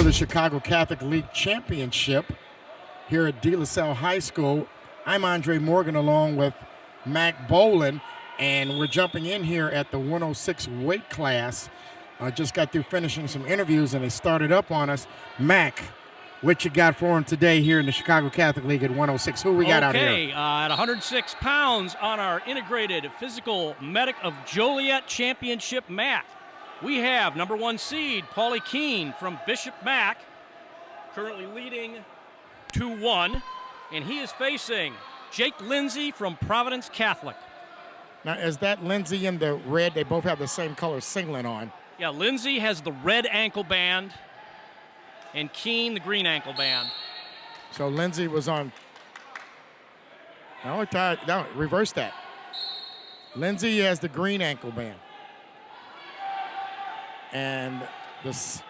the Chicago Catholic League Championship here at De La Salle High School. I'm Andre Morgan along with Mac Boland, and we're jumping in here at the 106 weight class. Just got through finishing some interviews, and they started up on us. Mac, what you got for him today here in the Chicago Catholic League at 106? Who we got out here? Okay, at 106 pounds on our Integrated Physical Medic of Joliet Championship mat, we have number 1 seed, Paulie Keene from Bishop Mac, currently leading 2-1, and he is facing Jake Lindsay from Providence Catholic. Now, is that Lindsay in the red? They both have the same color singlet on. Yeah, Lindsay has the red ankle band, and Keene the green ankle band. So Lindsay was on. No, reverse that. Lindsay has the green ankle band. And this.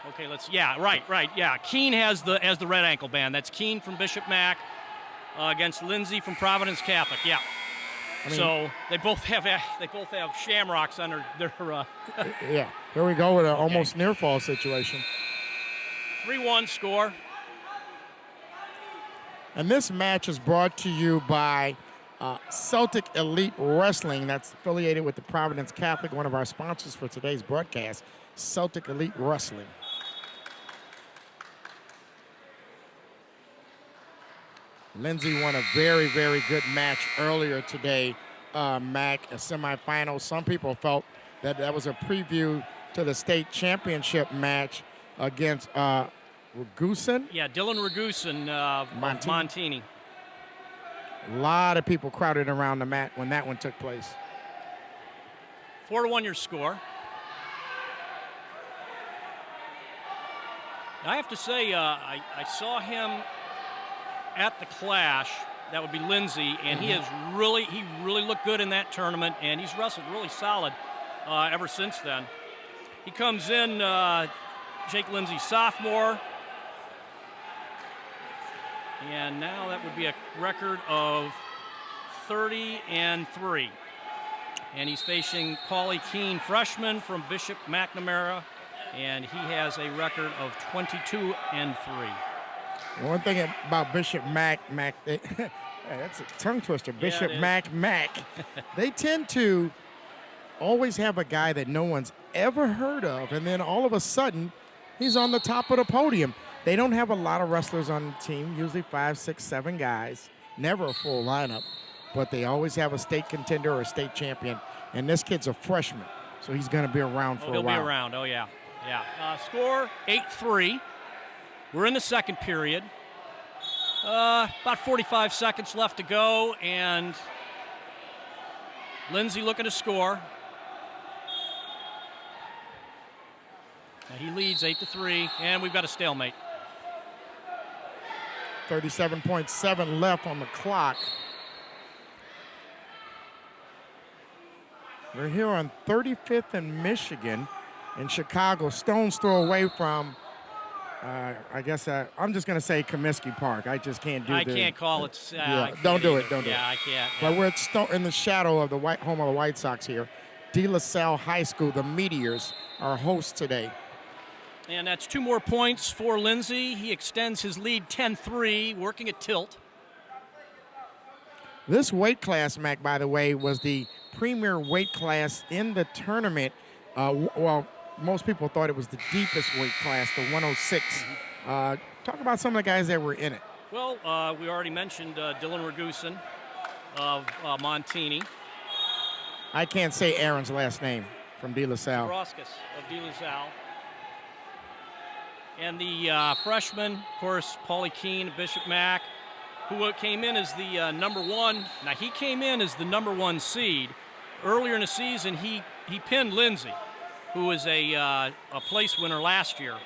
Okay, right. Yeah, Keene has the red ankle band. That's Keene from Bishop Mac against Lindsay from Providence Catholic. Yeah. I mean, so they both have shamrocks under their. Yeah. Here we go with an almost near fall situation. 3-1 score. And this match is brought to you by Celtic Elite Wrestling. That's affiliated with the Providence Catholic, one of our sponsors for today's broadcast, Celtic Elite Wrestling. Lindsay won a very, very good match earlier today, Mac, a semifinal. Some people felt that was a preview to the state championship match against Ragusan? Yeah, Dylan Ragusan of Montini. A lot of people crowded around the mat when that one took place. 4-1 your score. I have to say, I saw him at the Clash. That would be Lindsay, and he really looked good in that tournament, and he's wrestled really solid ever since then. He comes in, Jake Lindsay, sophomore, and now that would be a record of 30-3. And he's facing Paulie Keene, freshman from Bishop McNamara, and he has a record of 22-3. One thing about Bishop Mac, that's a tongue twister. Bishop Mac. They tend to always have a guy that no one's ever heard of, and then all of a sudden, he's on the top of the podium. They don't have a lot of wrestlers on the team, usually 5, 6, 7 guys, never a full lineup, but they always have a state contender or a state champion, and this kid's a freshman, so he's going to be around for a while. He'll be around, yeah. Score 8-3. We're in the second period. About 45 seconds left to go, and Lindsay looking to score. Now he leads 8-3, and we've got a stalemate. 37.7 left on the clock. We're here on 35th and Michigan in Chicago. Stone's throw away from, I'm just going to say Comiskey Park. I just can't do that. I can't call it. Don't do it. I can't. But we're in the shadow of the home of the White Sox here. De La Salle High School, the Meteors, are hosts today. And that's 2 more points for Lindsay. He extends his lead 10-3, working at tilt. This weight class, Mac, by the way, was the premier weight class in the tournament. Most people thought it was the deepest weight class, the 106. Talk about some of the guys that were in it. Well, we already mentioned Dylan Ragusan of Montini. I can't say Aaron's last name from De La Salle. Roskus of De La Salle. And the freshman, of course, Paulie Keene, Bishop Mac, who came in as the number 1. Now, he came in as the number 1 seed. Earlier in the season, he pinned Lindsay, who was a place winner last year.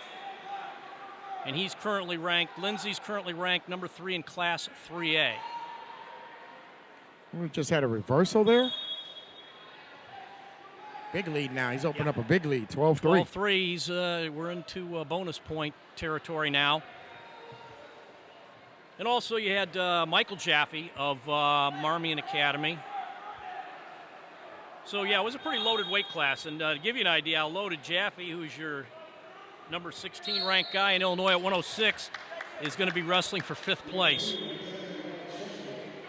And Lindsay's currently ranked number 3 in Class 3A. We just had a reversal there. Big lead now. He's opened up a big lead, 12-3. 12-3. We're into bonus point territory now. And also you had Michael Jaffe of Marmion Academy. So, yeah, it was a pretty loaded weight class. And to give you an idea how loaded Jaffe, who's your number 16 ranked guy in Illinois at 106, is going to be wrestling for 5th place.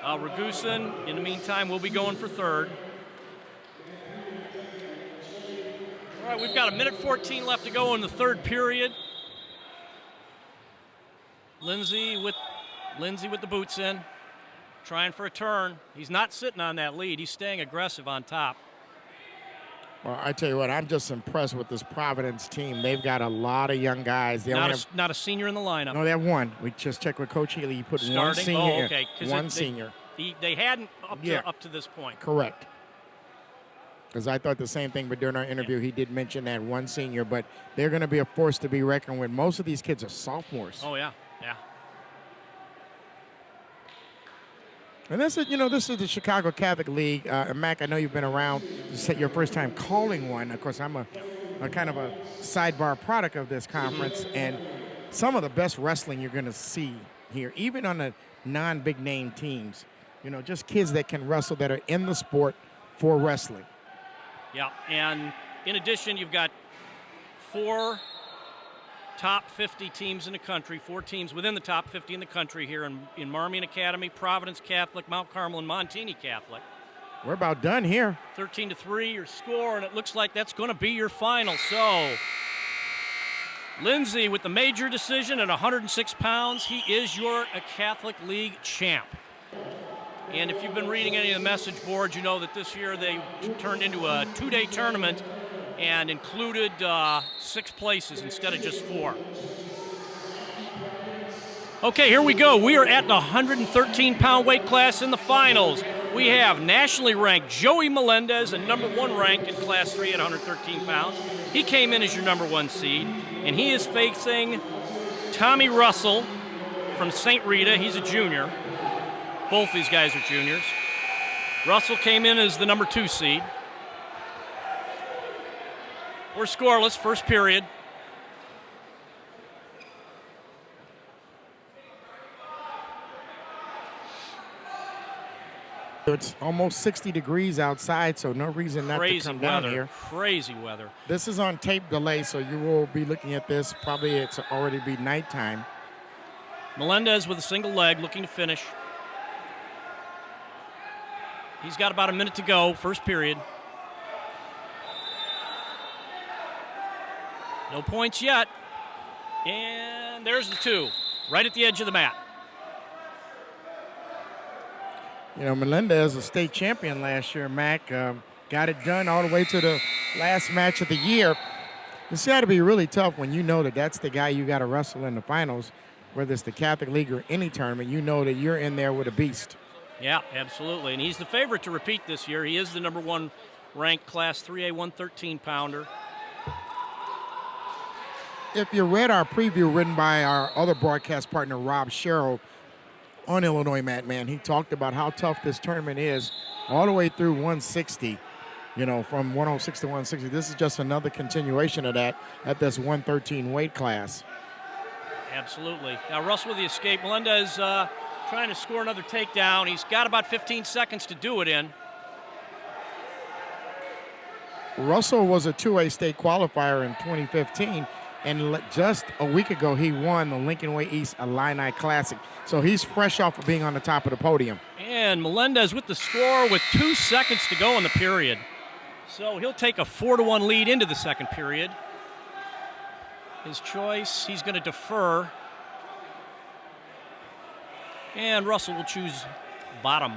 Ragusin, in the meantime, will be going for 3rd. All right, we've got 1:14 left to go in the 3rd period. Lindsay with the boots in, trying for a turn. He's not sitting on that lead. He's staying aggressive on top. Well, I tell you what, I'm just impressed with this Providence team. They've got a lot of young guys. They not a senior in the lineup. No, they have one. We just checked with Coach Healy. He put Starting? one senior. Oh, okay. One senior. They hadn't up to this point. Correct. Because I thought the same thing, but during our interview, he did mention that one senior. But they're going to be a force to be reckoned with. Most of these kids are sophomores. Oh, yeah. And this is the Chicago Catholic League. Mac, I know you've been around. This is your first time calling one. Of course, I'm a kind of a sidebar product of this conference, and some of the best wrestling you're going to see here, even on the non-big name teams. Just kids that can wrestle, that are in the sport for wrestling. Yeah, and in addition, you've got 4 top 50 teams in the country, 4 teams within the top 50 in the country here in Marmion Academy, Providence Catholic, Mount Carmel, and Montini Catholic. We're about done here. 13-3 your score, and it looks like that's going to be your final. So, Lindsay with the major decision at 106 pounds. He is your Catholic League champ. And if you've been reading any of the message boards, you know that this year they turned into a 2-day tournament and included 6 places instead of just 4. Okay, here we go. We are at the 113-pound weight class in the finals. We have nationally ranked Joey Melendez and number 1 ranked in Class 3 at 113 pounds. He came in as your number 1 seed, and he is facing Tommy Russell from St. Rita. He's a junior. Both these guys are juniors. Russell came in as the number 2 seed. We're scoreless, first period. It's almost 60 degrees outside, so no reason not to come down here. Crazy weather. This is on tape delay, so you will be looking at this. Probably it's already be nighttime. Melendez with a single leg, looking to finish. He's got about a minute to go, first period. No points yet. And there's the 2, right at the edge of the mat. Melendez, a state champion last year, Mac. Got it done all the way to the last match of the year. It's got to be really tough when you know that that's the guy you got to wrestle in the finals, whether it's the Catholic League or any tournament. You know that you're in there with a beast. Yeah, absolutely. And he's the favorite to repeat this year. He is the number 1 ranked Class 3A 113-pounder. If you read our preview written by our other broadcast partner, Rob Sherrill, on Illinois Matmen, he talked about how tough this tournament is all the way through 160, from 106 to 160. This is just another continuation of that at this 113 weight class. Absolutely. Now, Russell with the escape. Melendez trying to score another takedown. He's got about 15 seconds to do it in. Russell was a 2A state qualifier in 2015, and just a week ago he won the Lincoln Way East Illini Classic. So he's fresh off of being on the top of the podium. And Melendez with the score with 2 seconds to go in the period. So he'll take a 4-1 lead into the second period. His choice, he's going to defer. And Russell will choose bottom.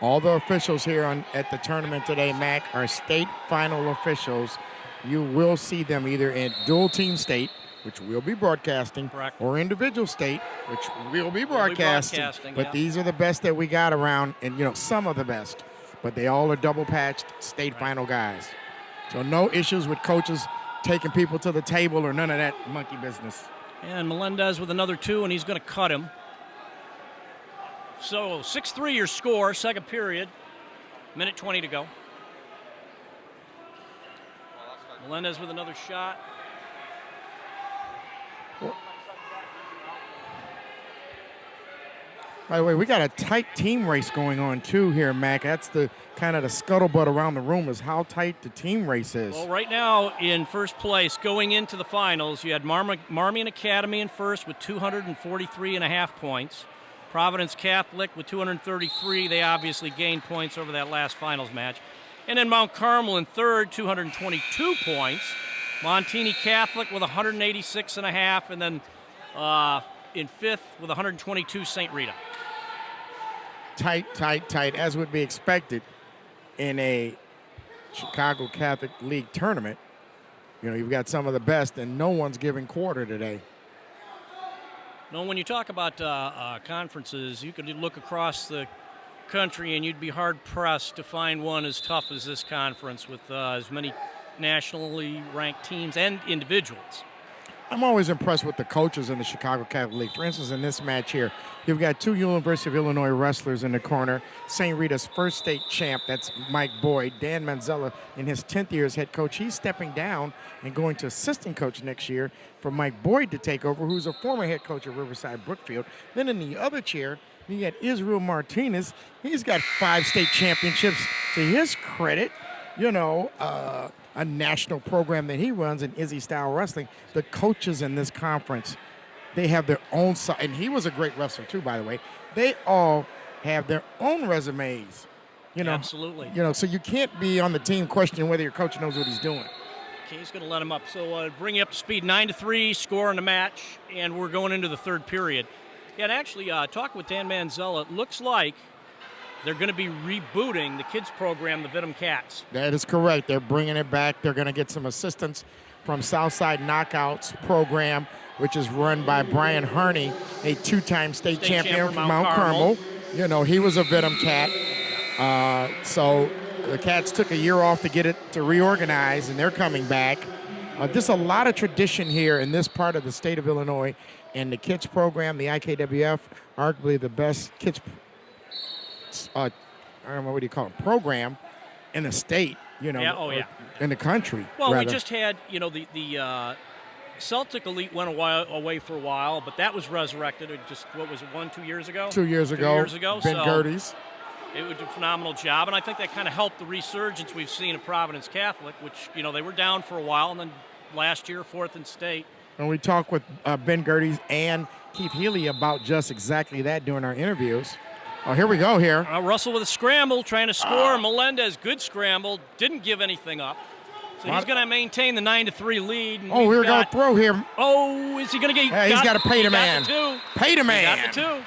All the officials here at the tournament today, Mac, are state final officials. You will see them either in dual team state, which we'll be broadcasting, correct, or individual state, which we'll be broadcasting. But yeah, these are the best that we got around, and some of the best. But they all are double patched state final guys. So no issues with coaches taking people to the table or none of that monkey business. And Melendez with another 2, and he's going to cut him. So 6-3 your score, second period. Minute 20 to go. Melendez with another shot. By the way, we got a tight team race going on too here, Mac. That's the kind of the scuttlebutt around the room is how tight the team race is. Well, right now in first place, going into the finals, you had Marmion Academy in first with 243.5 points. Providence Catholic with 233. They obviously gained points over that last finals match. And then Mount Carmel in third, 222 points. Montini Catholic with 186.5, and then in fifth with 122, St. Rita. Tight, as would be expected in a Chicago Catholic League tournament. You know, you've got some of the best, and no one's giving quarter today. No, when you talk about conferences, you could look across the country and you'd be hard-pressed to find one as tough as this conference with as many nationally ranked teams and individuals. I'm always impressed with the coaches in the Chicago Catholic League. For instance, in this match here, you've got two University of Illinois wrestlers in the corner. St. Rita's first state champ, that's Mike Boyd. Dan Manzella, in his 10th year as head coach, he's stepping down and going to assistant coach next year for Mike Boyd to take over, who's a former head coach at Riverside Brookfield. Then in the other chair, you got Israel Martinez. He's got 5 state championships to his credit. You know, a national program that he runs in Izzy Style Wrestling. The coaches in this conference, they have their own side, and he was a great wrestler too, by the way. They all have their own resumes, you know. Absolutely. You know, so you can't be on the team questioning whether your coach knows what he's doing. Okay, he's going to let him up. So bring you up to speed, 9-3 score in the match, and we're going into the third period. Yeah, and actually, talking with Dan Manzella, it looks like they're going to be rebooting the kids program, the Vidum Cats. That is correct. They're bringing it back. They're going to get some assistance from Southside Knockouts program, which is run by Brian Harney, a 2-time state champion from Mount Carmel. You know, he was a Vidum Cat. So the Cats took a year off to get it to reorganize, and they're coming back. There's a lot of tradition here in this part of the state of Illinois, and the kids program, the IKWF, arguably the best kids I don't know, what do you call it, program in the state, you know, in the country. Well, rather. We just had, you know, the Celtic Elite went away for a while, but that was resurrected just, what was it, 2 years ago? 2 years ago. 2 years ago. Ben Gerdes. It was a phenomenal job, and I think that kind of helped the resurgence we've seen at Providence Catholic, which, you know, they were down for a while, and then last year, 4th in state. And we talked with Ben Gerdes and Keith Healy about just exactly that during our interviews. Oh, here we go here. Russell with a scramble, trying to score. Melendez, good scramble, didn't give anything up. So he's going to maintain the 9-3 lead. Oh, we're going to throw here. Oh, is he going to get? Yeah, he's got to pay the man. Pay the man. He got the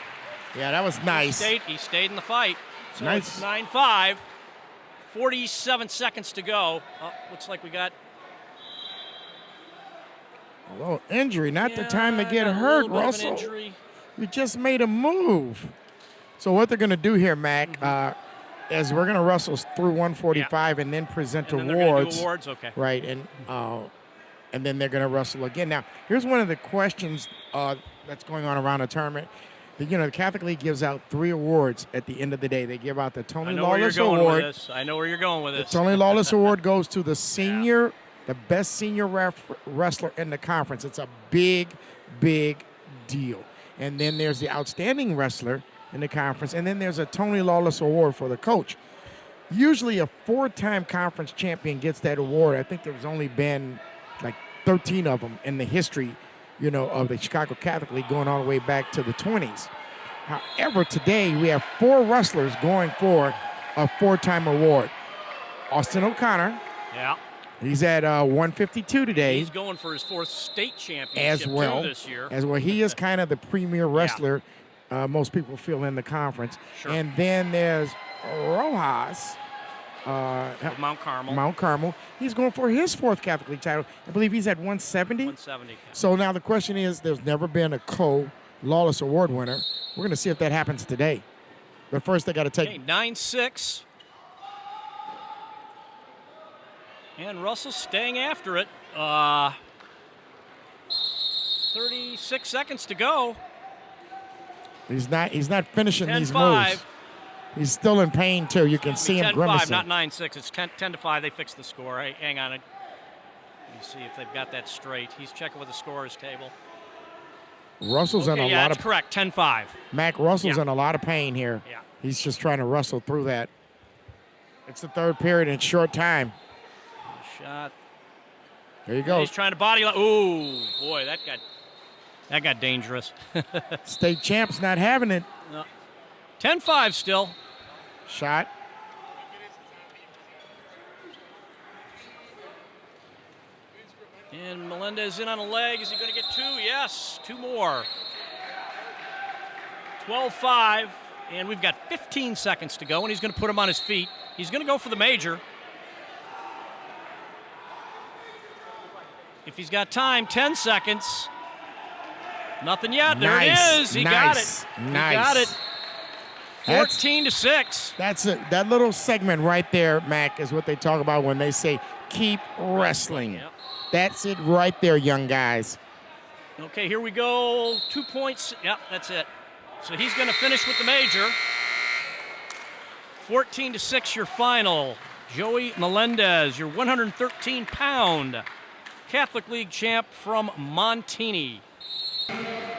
2. Yeah, that was nice. He stayed in the fight. So nice. It's 9-5. 47 seconds to go. Looks like we got a little injury. Not the time to get hurt, Russell. You just made a move. So what they're going to do here, Mac, is we're going to wrestle through 145 and then present awards. They're gonna do awards, okay. Right, and then they're going to wrestle again. Now, here's one of the questions that's going on around the tournament. You know, the Catholic League gives out 3 awards at the end of the day. They give out the Tony Lawless Award. I know where you're going with this. The Tony Lawless Award goes to the senior, the best senior wrestler in the conference. It's a big, big deal. And then there's the outstanding wrestler in the conference, and then there's a Tony Lawless Award for the coach. Usually a 4-time conference champion gets that award. I think there's only been like 13 of them in the history, you know, of the Chicago Catholic League going all the way back to the 20s. However, today we have 4 wrestlers going for a 4-time award. Austin O'Connor. Yeah. He's at 152 today. He's going for his 4th state championship as well this year. As well, he is kind of the premier wrestler. Most people feel in the conference. Sure. And then there's Rojas. Mount Carmel. Mount Carmel. He's going for his 4th Catholic League title. I believe he's at 170. 170. Yeah. So now the question is, there's never been a co-Lawless Award winner. We're going to see if that happens today. But first, they got to take... Okay, 9-6. And Russell staying after it. 36 seconds to go. He's not finishing 10-5. these moves. He's still in pain, too. You can see him grimacing. 10-5, not 9-6. It's 10-5. They fixed the score. Hey, hang on. Let me see if they've got that straight. He's checking with the scorer's table. Russell's in a lot of. Correct. 10-5. Mac Russell's in a lot of pain here. Yeah. He's just trying to wrestle through that. It's the third period in short time. Shot. There you go. He's trying to body. Ooh, boy, that got dangerous. State champ's not having it. 10-5 still. Shot. And Melendez in on a leg. Is he going to get two? Yes, two more. 12-5, and we've got 15 seconds to go, and he's going to put him on his feet. He's going to go for the major. If he's got time, 10 seconds. Nothing yet. There it is. He got it. He got it. 14-6. That's it. That little segment right there, Mac, is what they talk about when they say keep wrestling. Yep. That's it right there, young guys. Okay, here we go. 2 points. Yep, that's it. So he's going to finish with the major. 14-6, your final. Joey Melendez, your 113-pound Catholic League champ from Montini.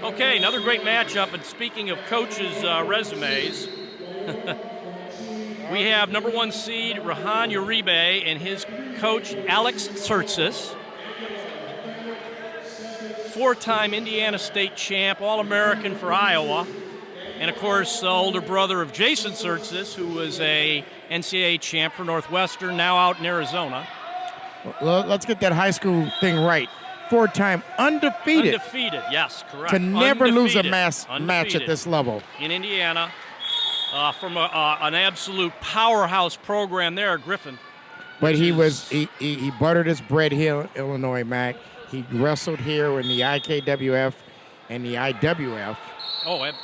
Okay, another great matchup. And speaking of coaches' resumes, we have number 1 seed Rahan Uribe and his coach Alex Tsurtsis. 4-time Indiana State champ, All-American for Iowa. And, of course, the older brother of Jason Tsurtsis, who was a NCAA champ for Northwestern, now out in Arizona. Well, let's get that high school thing right. 4-time undefeated. Undefeated, yes, correct. To never lose a match Undefeated. at this level. In Indiana, from an absolute powerhouse program there, Griffin. But he buttered his bread here, Illinois, Mac. He wrestled here in the IKWF and the IWF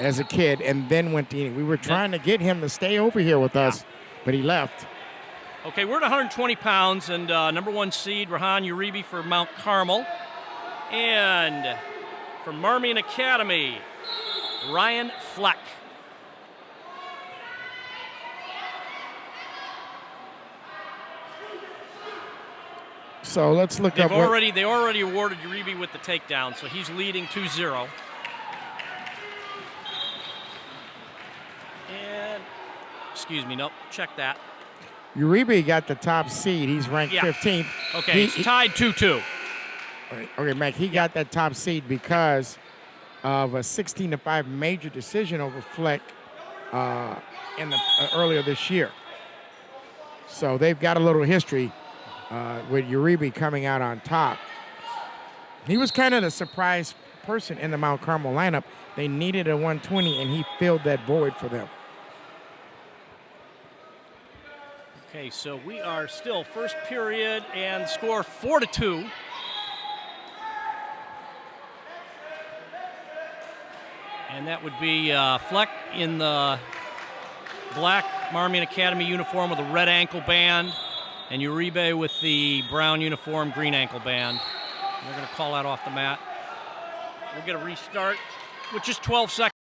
as a kid, and then went to. We were trying to get him to stay over here with us, but he left. Okay, we're at 120 pounds, and number 1 seed Rahan Uribe for Mount Carmel, and from Marmion Academy, Ryan Fleck. So let's look up. They already awarded Uribe with the takedown, so he's leading 2-0. And, excuse me, nope, check that. Uribe got the top seed. He's ranked 15th. Okay, it's tied 2-2. Okay, Mac, he got that top seed because of a 16-5 major decision over Fleck earlier this year. So they've got a little history with Uribe coming out on top. He was kind of the surprise person in the Mount Carmel lineup. They needed a 120, and he filled that void for them. Okay, so we are still first period, and score 4-2. And that would be Fleck in the black Marmion Academy uniform with a red ankle band, and Uribe with the brown uniform, green ankle band. We're going to call that off the mat. We'll get a restart, which is 12 seconds.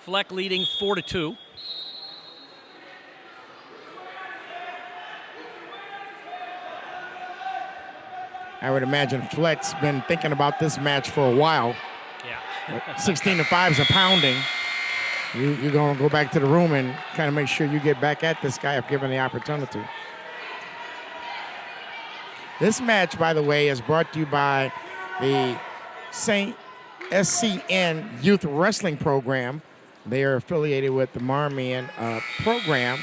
Fleck leading 4-2. I would imagine Fleck's been thinking about this match for a while. Yeah. 16-5 is a pounding. You're going to go back to the room and kind of make sure you get back at this guy if given the opportunity. This match, by the way, is brought to you by the St. SCN Youth Wrestling Program. They are affiliated with the Marmion program.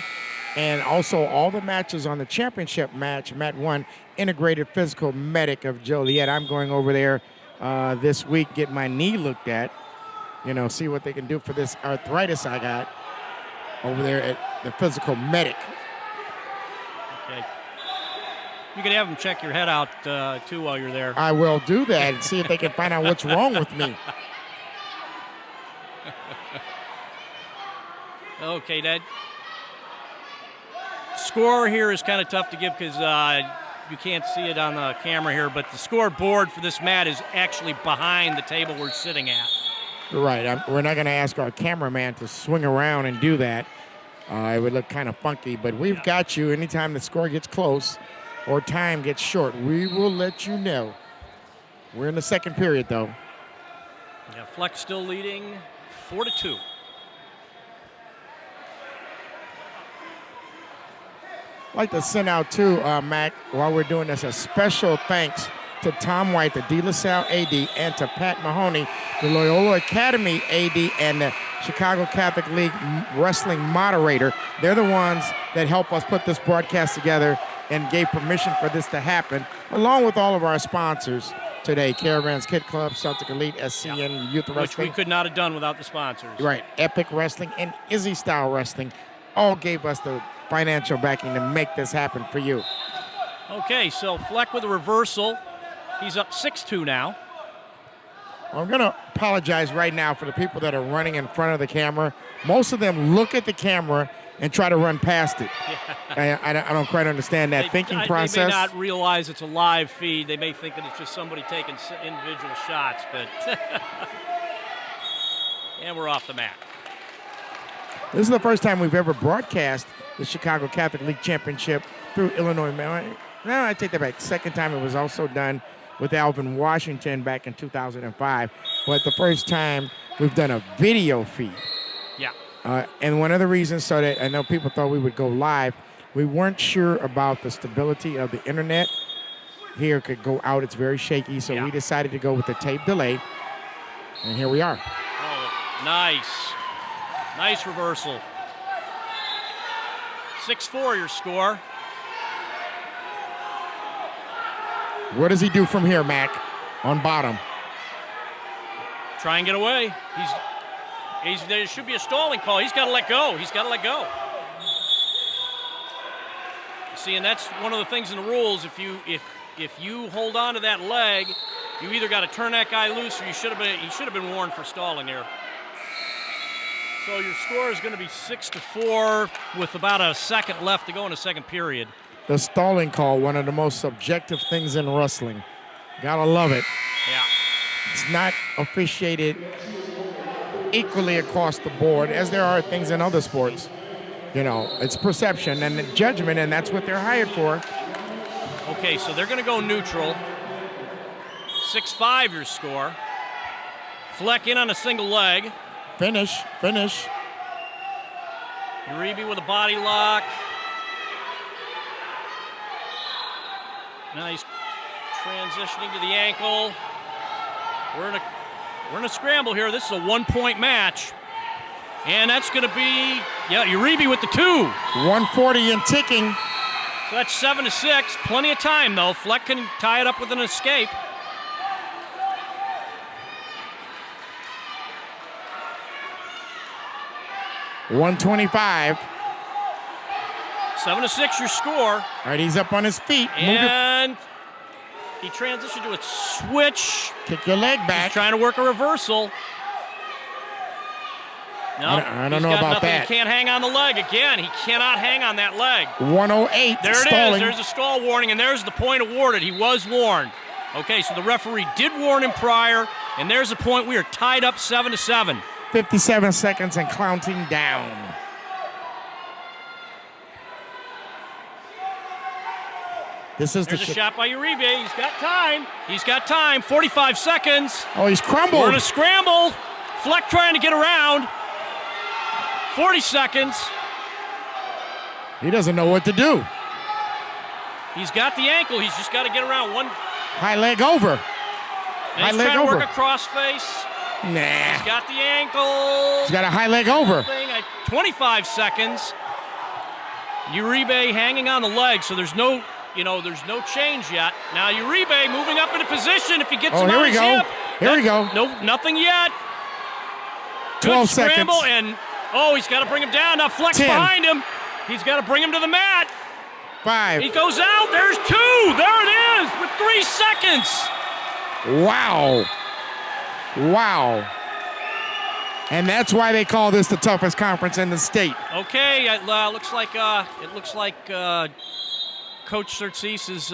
And also all the matches on the championship match, Mat 1, Integrated Physical Medic of Joliet. I'm going over there this week, get my knee looked at, see what they can do for this arthritis I got over there at the Physical Medic. Okay. You can have them check your head out, too, while you're there. I will do that and see if they can find out what's wrong with me. Okay, Dad. Score here is kind of tough to give because you can't see it on the camera here, but the scoreboard for this mat is actually behind the table we're sitting at. Right. We're not going to ask our cameraman to swing around and do that. It would look kind of funky, but we've got you. Anytime the score gets close or time gets short, we will let you know. We're in the second period, though. Yeah, Fleck still leading 4-2. I'd like to send out, too, Mac, while we're doing this, a special thanks to Tom White, the De La Salle AD, and to Pat Mahoney, the Loyola Academy AD, and the Chicago Catholic League Wrestling moderator. They're the ones that help us put this broadcast together and gave permission for this to happen, along with all of our sponsors today, Caravans Kid Club, Celtic Elite, SCN Youth Wrestling. Which we could not have done without the sponsors. Right, Epic Wrestling and Izzy Style Wrestling all gave us the financial backing to make this happen for you. Okay, so Fleck with a reversal. He's up 6-2 now. I'm going to apologize right now for the people that are running in front of the camera. Most of them look at the camera and try to run past it. Yeah. I don't quite understand that thinking process. They may not realize it's a live feed. They may think that it's just somebody taking individual shots, but and we're off the mat. This is the first time we've ever broadcast the Chicago Catholic League Championship through Illinois. No, I take that back. Second time it was also done with Alvin Washington back in 2005. But the first time we've done a video feed. Yeah. And one of the reasons, so that I know people thought we would go live, we weren't sure about the stability of the internet. Here it could go out, it's very shaky, so we decided to go with the tape delay. And here we are. Oh, nice. Nice reversal. 6-4 your score. What does he do from here, Mac? On bottom. Try and get away. There should be a stalling call. He's got to let go. He's got to let go. See, and that's one of the things in the rules. If you hold on to that leg, you either got to turn that guy loose, or he should have been warned for stalling there. So your score is going to be 6-4 with about a second left to go in the second period. The stalling call, one of the most subjective things in wrestling. Gotta love it. Yeah. It's not officiated equally across the board, as there are things in other sports. You know, it's perception and judgment, and that's what they're hired for. Okay, so they're going to go neutral. 6-5 your score. Fleck in on a single leg. Finish. Uribe with a body lock. Now he's transitioning to the ankle. We're in a scramble here. This is a one-point match. And that's going to be, Uribe with the 2. 140 and ticking. So that's 7-6. Plenty of time, though. Fleck can tie it up with an escape. $125. 7-6 your score. All right, he's up on his feet. And he transitioned to a switch. Kick your leg back. He's trying to work a reversal. No, I don't know about nothing. that. He can't hang on the leg again. He cannot hang on that leg. 108. There stalling. it is. There's a stall warning, and there's the point awarded. He was warned. Okay, so the referee did warn him prior, and there's the point. We are tied up 7-7. 57 seconds and counting down. There's a shot by Uribe. He's got time. 45 seconds. Oh, he's crumbled. We're in a scramble. Fleck trying to get around. 40 seconds. He doesn't know what to do. He's got the ankle. He's just got to get around one. High leg over. He's trying to work a crossface. Nah. He's got the ankle. He's got a high leg over. 25 seconds. Uribe hanging on the leg, so there's no change yet. Now Uribe moving up into position. If he gets him on his hip. Here we go. No, nothing yet. 12 seconds. Scramble, and he's got to bring him down. Now Fleck's 10. behind him. He's got to bring him to the mat. 5. He goes out. There's 2. There it is with 3 seconds. Wow. And that's why they call this the toughest conference in the state. Okay, it looks like Coach Surtees is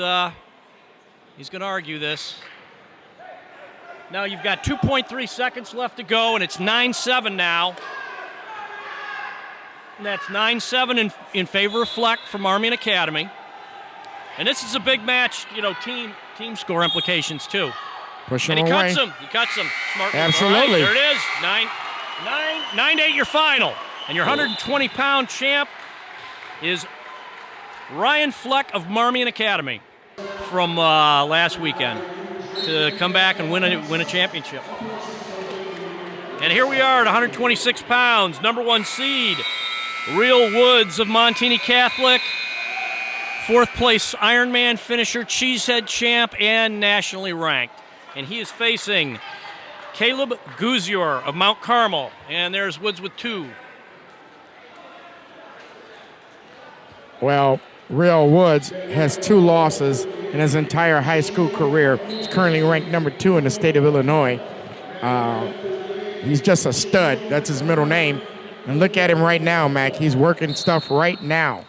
he's going to argue this. Now you've got 2.3 seconds left to go, and it's 9-7 now. And that's 9-7 in favor of Fleck from Army and Academy. And this is a big match, team score implications too. Push him and he away. cuts him. He cuts him. Smart move. Absolutely. All right, there it is. 9-8 your final. And your 120-pound champ is Ryan Fleck of Marmion Academy from last weekend to come back and win a championship. And here we are at 126 pounds, number 1 seed, Real Woods of Montini Catholic, 4th place Ironman finisher, Cheesehead champ, and nationally ranked. And he is facing Caleb Gouzier of Mount Carmel. And there's Woods with 2. Well, Real Woods has 2 losses in his entire high school career. He's currently ranked number 2 in the state of Illinois. He's just a stud. That's his middle name. And look at him right now, Mac. He's working stuff right now.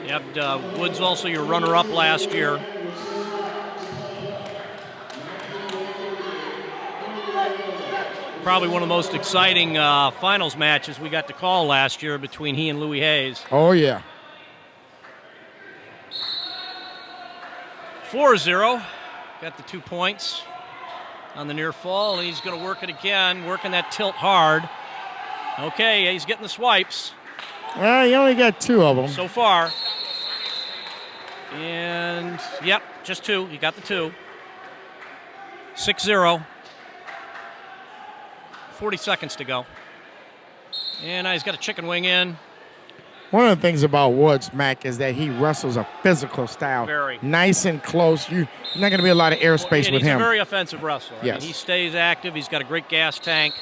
Yep, Woods also your runner-up last year. Probably one of the most exciting finals matches we got to call last year between he and Louis Hayes. Oh, yeah. 4-0. Got the 2 points on the near fall, and he's going to work it again, working that tilt hard. Okay, he's getting the swipes. Well, he only got 2 of them. So far. And, yep, just 2. He got the 2. 6-0. 40 seconds to go. And now he's got a chicken wing in. One of the things about Woods, Mac, is that he wrestles a physical style. Very. Nice and close. You're not going to be a lot of airspace And with he's him. a very offensive wrestler. Yes. I mean, he stays active. He's got a great gas tank.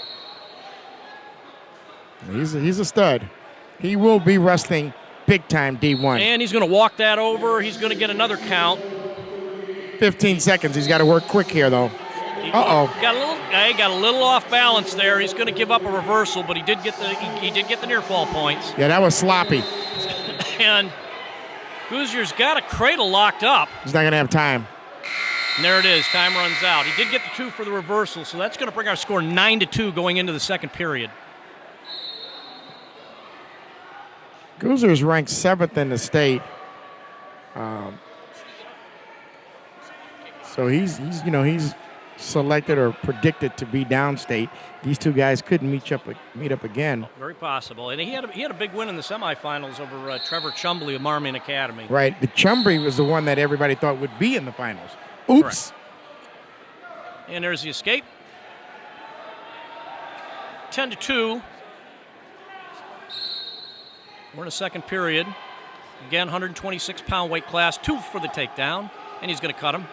He's a stud. He will be wrestling big-time D1. And he's going to walk that over. He's going to get another count. 15 seconds. He's got to work quick here, though. Uh-oh. Got a little off balance there. He's going to give up a reversal, but he did get the near fall points. Yeah, that was sloppy. And Gouzier's got a cradle locked up. He's not going to have time. And there it is. Time runs out. He did get the 2 for the reversal, so that's going to bring our score 9-2 going into the second period. Gouzier's ranked 7th in the state. So he's selected or predicted to be downstate. These 2 guys couldn't meet up again. Very possible. And he had a big win in the semifinals over Trevor Chumbley of Marmion Academy. Right. The Chumbley was the one that everybody thought would be in the finals. Oops. Correct. And there's the escape. 10-2. We're in the second period. Again, 126-pound weight class, 2 for the takedown, and he's going to cut him.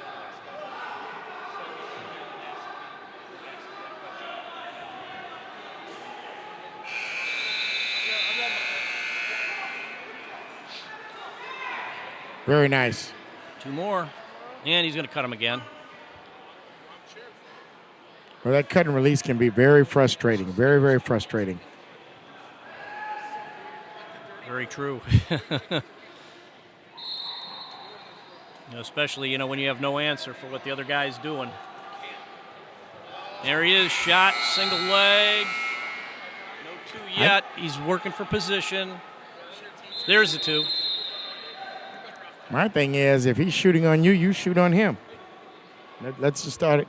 Very nice. 2 more, and he's going to cut him again. Well, that cut and release can be very frustrating. Very, very frustrating. Very true. Especially, when you have no answer for what the other guy's doing. There he is, shot, single leg. No 2 yet. He's working for position. There's the 2. My thing is, if he's shooting on you, you shoot on him. Let's just start,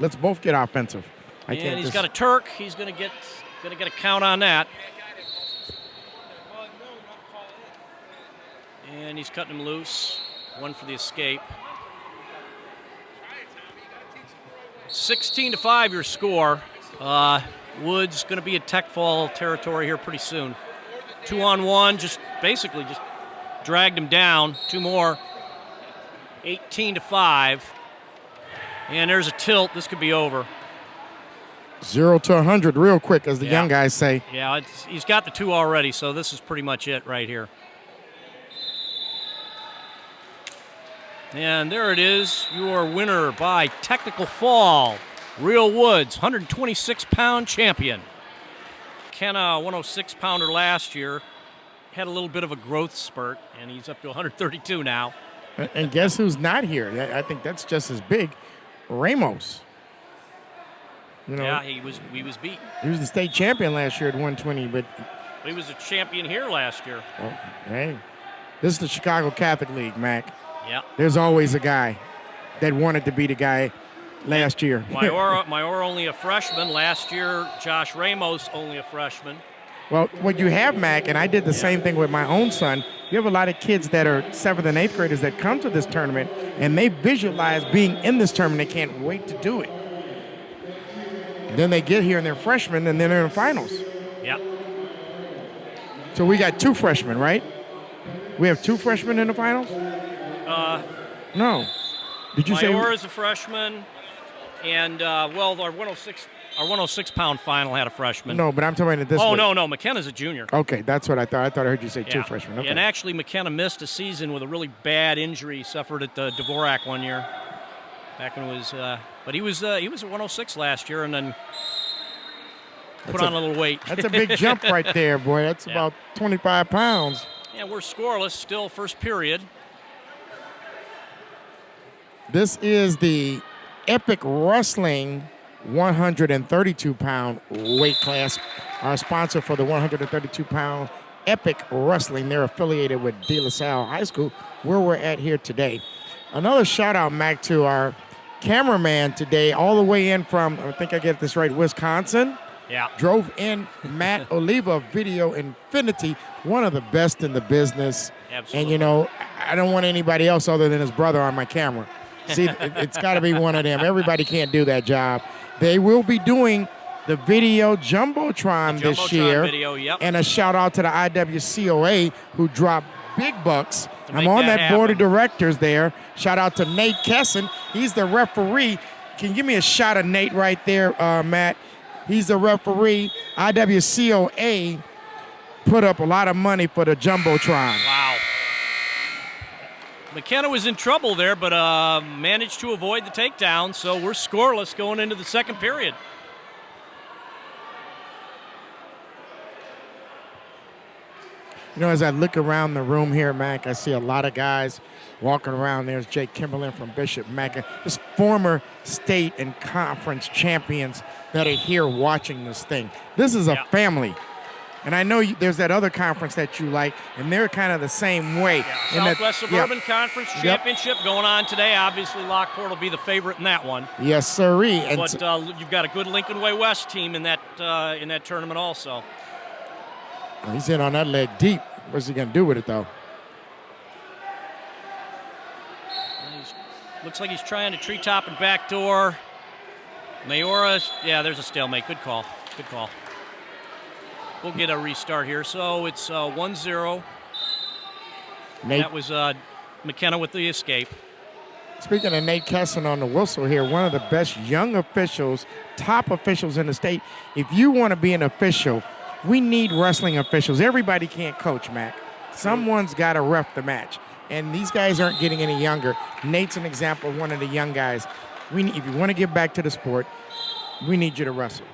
let's both get offensive. And he's got a Turk. He's going to get a count on that. And he's cutting him loose. 1 for the escape. 16-5 your score. Woods going to be at tech fall territory here pretty soon. 2-on-1, just dragged him down. 2 more. 18-5. And there's a tilt. This could be over. 0 to 100 real quick, as the young guys say. Yeah, he's got the 2 already, so this is pretty much it right here. And there it is, your winner by technical fall, Real Woods, 126-pound champion. Ken, 106-pounder last year, had a little bit of a growth spurt, and he's up to 132 now. And guess who's not here? I think that's just as big. Ramos. Yeah, he was beat. He was the state champion last year at 120, but he was a champion here last year. Oh, hey, this is the Chicago Catholic League, Mac. Yeah. There's always a guy. that wanted to be the guy last year. Mayor only a freshman. Last year, Josh Ramos only a freshman. Well, what you have, Mac, and I did the same thing with my own son, you have a lot of kids that are 7th and 8th graders that come to this tournament, and they visualize being in this tournament. They can't wait to do it. Then they get here and they're freshmen, and then they're in the finals. Yep. So we got 2 freshmen, right? We have 2 freshmen in the finals? No. Did you say? Mayor is a freshman, and, our 106-pound final had a freshman. No, but I'm talking about this Oh, week. No. McKenna's a junior. Okay, that's what I thought. I thought I heard you say 2 freshmen. Okay. And actually, McKenna missed a season with a really bad injury he suffered at the Dvorak one year. Back when it was, but he was at 106 last year, and then put on a little weight. That's a big jump right there, boy. That's about 25 pounds. Yeah, we're scoreless still, first period. This is the Epic Wrestling 132-pound weight class. Our sponsor for the 132-pound Epic Wrestling. They're affiliated with De La Salle High School, where we're at here today. Another shout-out, Mac, to our cameraman today, all the way in from, I think I get this right, Wisconsin. Yeah. Drove in Matt Oliva of Video Infinity, one of the best in the business. Absolutely. And, you know, I don't want anybody else other than his brother on my camera. See, it's got to be one of them. Everybody can't do that job. They will be doing the video Jumbotron this year. Video, yep. And a shout-out to the IWCOA who dropped big bucks. I'm on that board of directors there. Shout-out to Nate Kesson. He's the referee. Can you give me a shot of Nate right there, Matt? He's the referee. IWCOA put up a lot of money for the Jumbotron. Wow. McKenna was in trouble there, but managed to avoid the takedown, so we're scoreless going into the second period. You know, as I look around the room here, Mac, I see a lot of guys walking around. There's Jake Kimberlin from Bishop Mac, just former state and conference champions that are here watching this thing. This is a family. And I know there's that other conference that you like, and they're kind of the same way. Yeah. Southwest Suburban Conference Championship going on today. Obviously, Lockport will be the favorite in that one. Yes, sirree. But you've got a good Lincoln Way West team in that tournament also. He's in on that leg deep. What's he going to do with it, though? Looks like he's trying to treetop and backdoor. Mayora, there's a stalemate. Good call. Good call. We'll get a restart here. So it's 1-0. That was McKenna with the escape. Speaking of Nate Kesson on the whistle here, one of the best young officials, top officials in the state. If you want to be an official, we need wrestling officials. Everybody can't coach, Mac. Someone's got to ref the match. And these guys aren't getting any younger. Nate's an example of one of the young guys. If you want to get back to the sport, we need you to wrestle.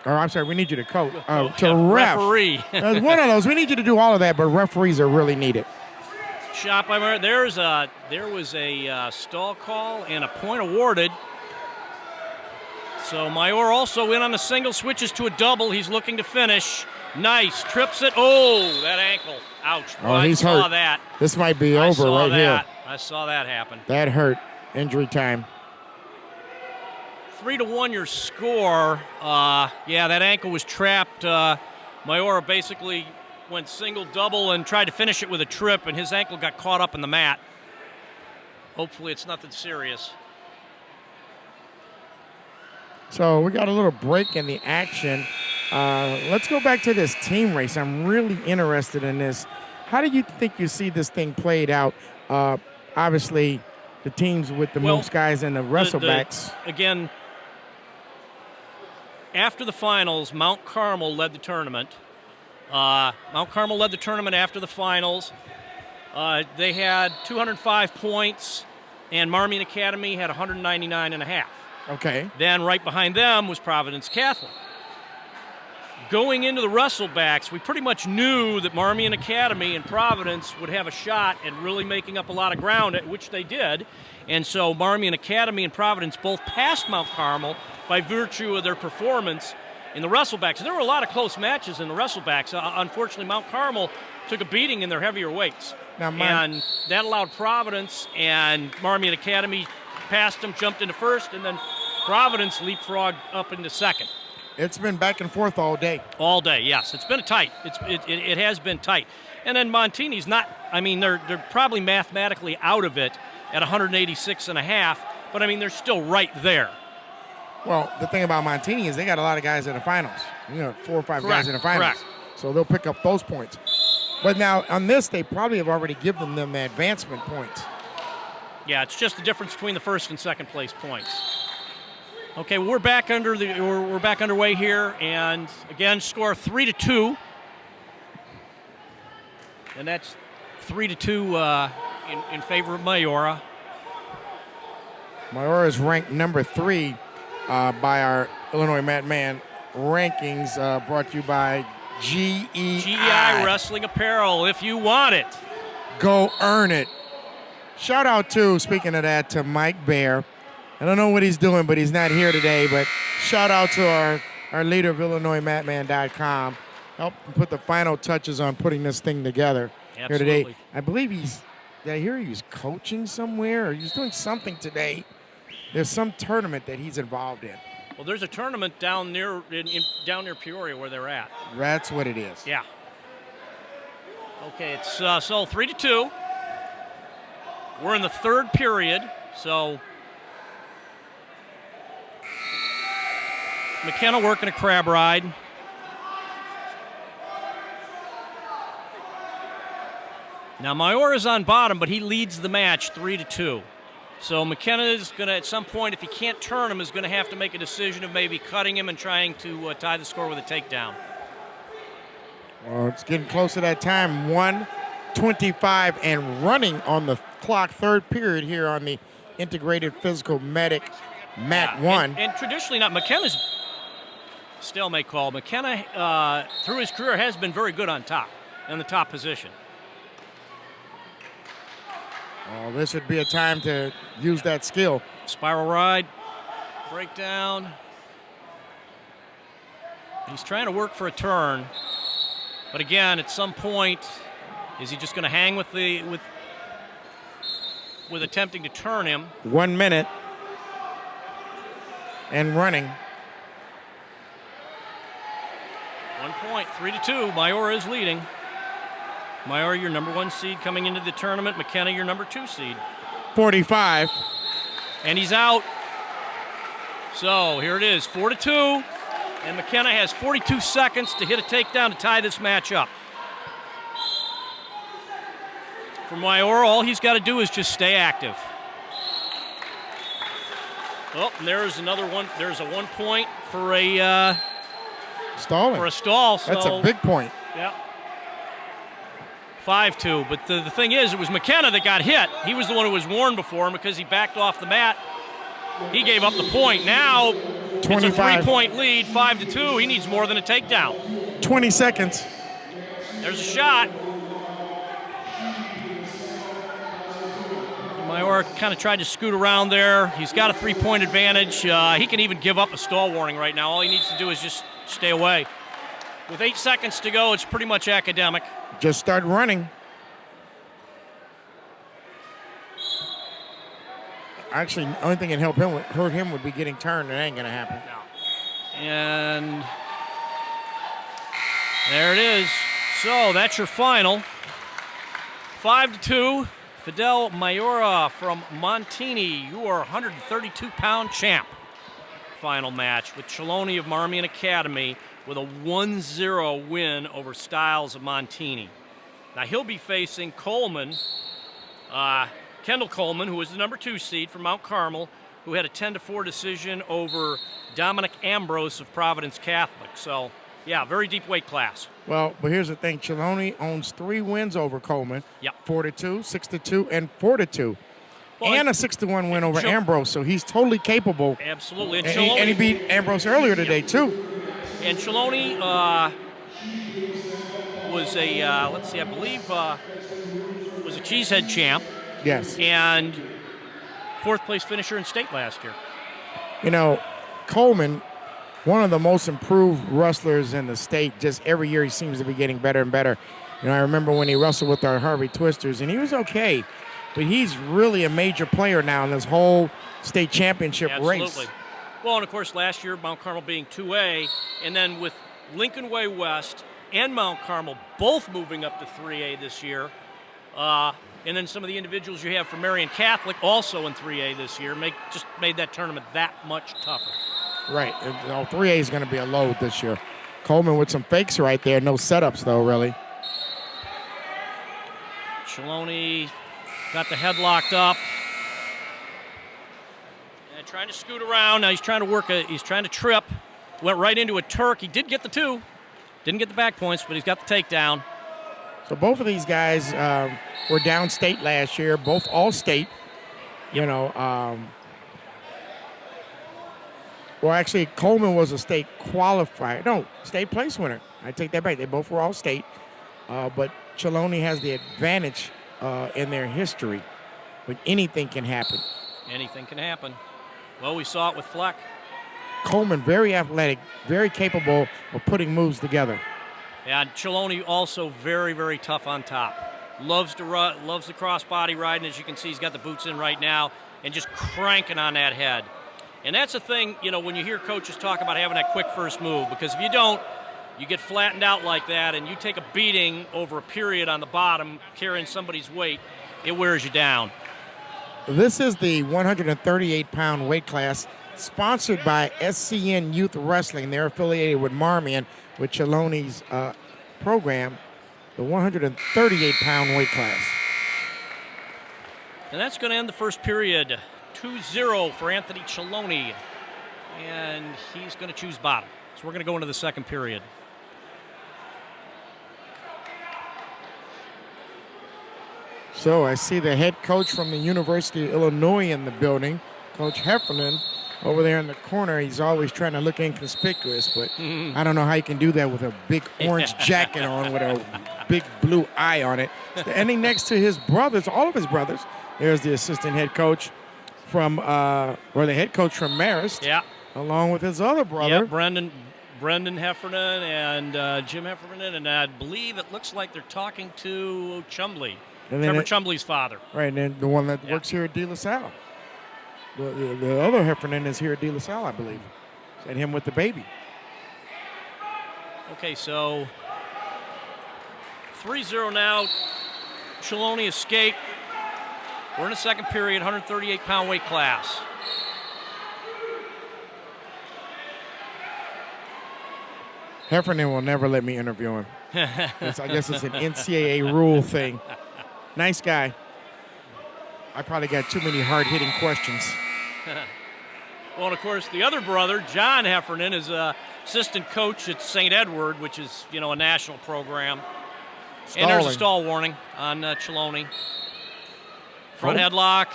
Or I'm sorry, we need you to coach, to ref. Referee. One of those. We need you to do all of that, but referees are really needed. Shot by Mayor. There was a stall call and a point awarded. So Mayor also in on the single, switches to a double. He's looking to finish. Nice. Trips it. Oh, that ankle. Ouch. Boy, he's hurt. I saw hurt. that. This might be over right here. I saw that happen. That hurt. Injury time. 3-1 your score. That ankle was trapped. Mayora basically went single, double, and tried to finish it with a trip, and his ankle got caught up in the mat. Hopefully it's nothing serious. So we got a little break in the action. Let's go back to this team race. I'm really interested in this. How do you think you see this thing played out? Obviously, the teams with the most guys and the wrestlebacks. Again, after the finals, Mount Carmel led the tournament. Mount Carmel led the tournament after the finals. They had 205 points, and Marmion Academy had 199.5. Okay. Then right behind them was Providence Catholic. Going into the wrestlebacks, we pretty much knew that Marmion Academy and Providence would have a shot at really making up a lot of ground, which they did. And so Marmion Academy and Providence both passed Mount Carmel by virtue of their performance. in the wrestlebacks. And there were a lot of close matches in the wrestlebacks. Unfortunately, Mount Carmel took a beating in their heavier weights. And that allowed Providence and Marmion Academy passed them, jumped into first, and then Providence leapfrogged up into second. It's been back and forth all day. All day, yes. It's been tight. It has been tight. And then Montini's not, I mean, they're probably mathematically out of it at 186.5, but I mean, they're still right there. Well, the thing about Montini is they got a lot of guys in the finals. 4 or 5 guys in the finals. Correct. So they'll pick up those points. But now on this, they probably have already given them the advancement points. Yeah, it's just the difference between the first and second place points. Okay, we're back underway here, and again, score 3-2, and that's 3-2 in favor of Mayora. Mayora is ranked number 3 by our Illinois Matman rankings, brought to you by GEI Wrestling Apparel. If you want it, go earn it. Shout out to, speaking of that, to Mike Bear. I don't know what he's doing, but he's not here today. But shout out to our leader of IllinoisMatman.com. Help put the final touches on putting this thing together here today. I believe did I hear he was coaching somewhere or he's doing something today? There's some tournament that he's involved in. Well, there's a tournament down near Peoria where they're at. That's what it is. Yeah. Okay, it's so 3-2. We're in the third period, so McKenna working a crab ride. Now Mayora's on bottom, but he leads the match 3-2. So McKenna is going to, at some point, if he can't turn him, is going to have to make a decision of maybe cutting him and trying to tie the score with a takedown. Well, it's getting close to that time. 1:25 and running on the clock, third period here on the Integrated Physical Medic Mat 1. And traditionally not, McKenna's stalemate call. McKenna, through his career, has been very good on top, in the top position. Oh, this would be a time to use that skill. Spiral ride, breakdown. He's trying to work for a turn, but again, at some point, is he just going to hang with attempting to turn him? 1 minute and running. 1 point, 3-2. Mayora is leading. Mayora, your number 1 seed coming into the tournament. McKenna, your number 2 seed. 45. And he's out. So here it is, 4-2. And McKenna has 42 seconds to hit a takedown to tie this match up. For Mayora, all he's got to do is just stay active. Oh, and there's another one. There's a 1 point for a stalling. For a stall. So, that's a big point. Yeah. 5-2. But the thing is, it was McKenna that got hit. He was the one who was warned before him because he backed off the mat. He gave up the point. Now 25. It's a 3-point lead, 5-2. He needs more than a takedown. 20 seconds. There's a shot. Mayora kind of tried to scoot around there. He's got a 3-point advantage. He can even give up a stall warning right now. All he needs to do is just stay away. With 8 seconds to go, it's pretty much academic. Just start running. Actually, the only thing that hurt him would be getting turned. It ain't going to happen. No. And there it is. So that's your final. 5-2. Fidel Mayora from Montini, you are 132-pound champ. Final match with Cheloni of Marmion Academy with a 1-0 win over Styles of Montini. Now he'll be facing Coleman, Kendall Coleman, who was the number 2 seed from Mount Carmel, who had a 10-4 decision over Dominic Ambrose of Providence Catholic. So, yeah, very deep weight class. Well, but here's the thing. Cheloni owns 3 wins over Coleman. Yep. 4-2, 6-2, and 4-2. Well, and a 6-1 win over Ambrose, so he's totally capable. Absolutely. And he beat Ambrose earlier today, too. And Cheloni was a, let's see, I believe was a cheesehead champ. Yes. And 4th place finisher in state last year. You know, Coleman, one of the most improved wrestlers in the state. Just every year he seems to be getting better and better. I remember when he wrestled with our Harvey Twisters, and he was okay, but he's really a major player now in this whole state championship race. Well, and of course, last year, Mount Carmel being 2A, and then with Lincoln Way West and Mount Carmel both moving up to 3A this year, and then some of the individuals you have from Marion Catholic also in 3A this year just made that tournament that much tougher. Right. 3A is going to be a load this year. Coleman with some fakes right there. No setups, though, really. Chalone got the head locked up. And trying to scoot around. Now he's trying to trip. Went right into a Turk. He did get the 2. Didn't get the back points, but he's got the takedown. So both of these guys were downstate last year, both all-state. Well, actually, Coleman was a state qualifier. No, state place winner. I take that back. They both were all-state. But Chalone has the advantage in their history. But anything can happen. Anything can happen. Well, we saw it with Fleck. Coleman, very athletic, very capable of putting moves together. Yeah, Chalone also very, very tough on top. Loves to run, loves the crossbody riding. As you can see, he's got the boots in right now and just cranking on that head. And that's the thing, when you hear coaches talk about having that quick first move, because if you don't, you get flattened out like that and you take a beating over a period on the bottom, carrying somebody's weight, it wears you down. This is the 138-pound weight class sponsored by SCN Youth Wrestling. They're affiliated with Marmion, with Chalone's program, the 138-pound weight class. And that's going to end the first period. 2-0 for Anthony Chalone. And he's going to choose bottom. So we're going to go into the second period. So I see the head coach from the University of Illinois in the building, Coach Heffernan, over there in the corner. He's always trying to look inconspicuous, but I don't know how you can do that with a big orange jacket on with a big blue eye on it. Standing next to his brothers, all of his brothers, there's the assistant head coach from, the head coach from Marist, along with his other brother. Yeah, Brendan Heffernan and Jim Heffernan, and I believe it looks like they're talking to Chumley, Trevor Chumley's father. Right, and then the one that works here at De La Salle. The other Heffernan is here at De La Salle, I believe. And him with the baby. Okay, so 3-0 now. Chalone escaped. We're in the second period, 138-pound weight class. Heffernan will never let me interview him. I guess it's an NCAA rule thing. Nice guy. I probably got too many hard-hitting questions. Well, and of course, the other brother, John Heffernan, is assistant coach at St. Edward, which is, a national program. Stalling. And there's a stall warning on Chalone. Front headlock.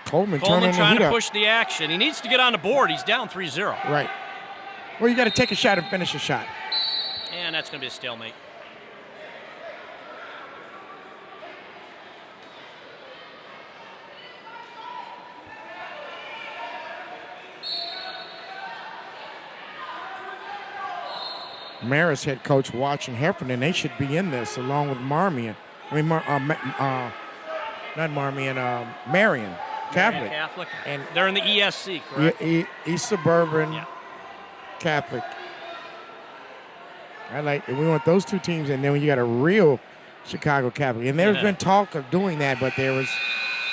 Coleman trying to push the action. He needs to get on the board. He's down 3-0. Right. Well, you got to take a shot and finish a shot. And that's going to be a stalemate. Marist head coach watching Heffernan. They should be in this along with Marmion. Not Marmion, Marion Catholic. And they're in the ESC, correct? East Suburban Catholic. We want those two teams, and then when you got a real Chicago Catholic. And there's been talk of doing that, but there was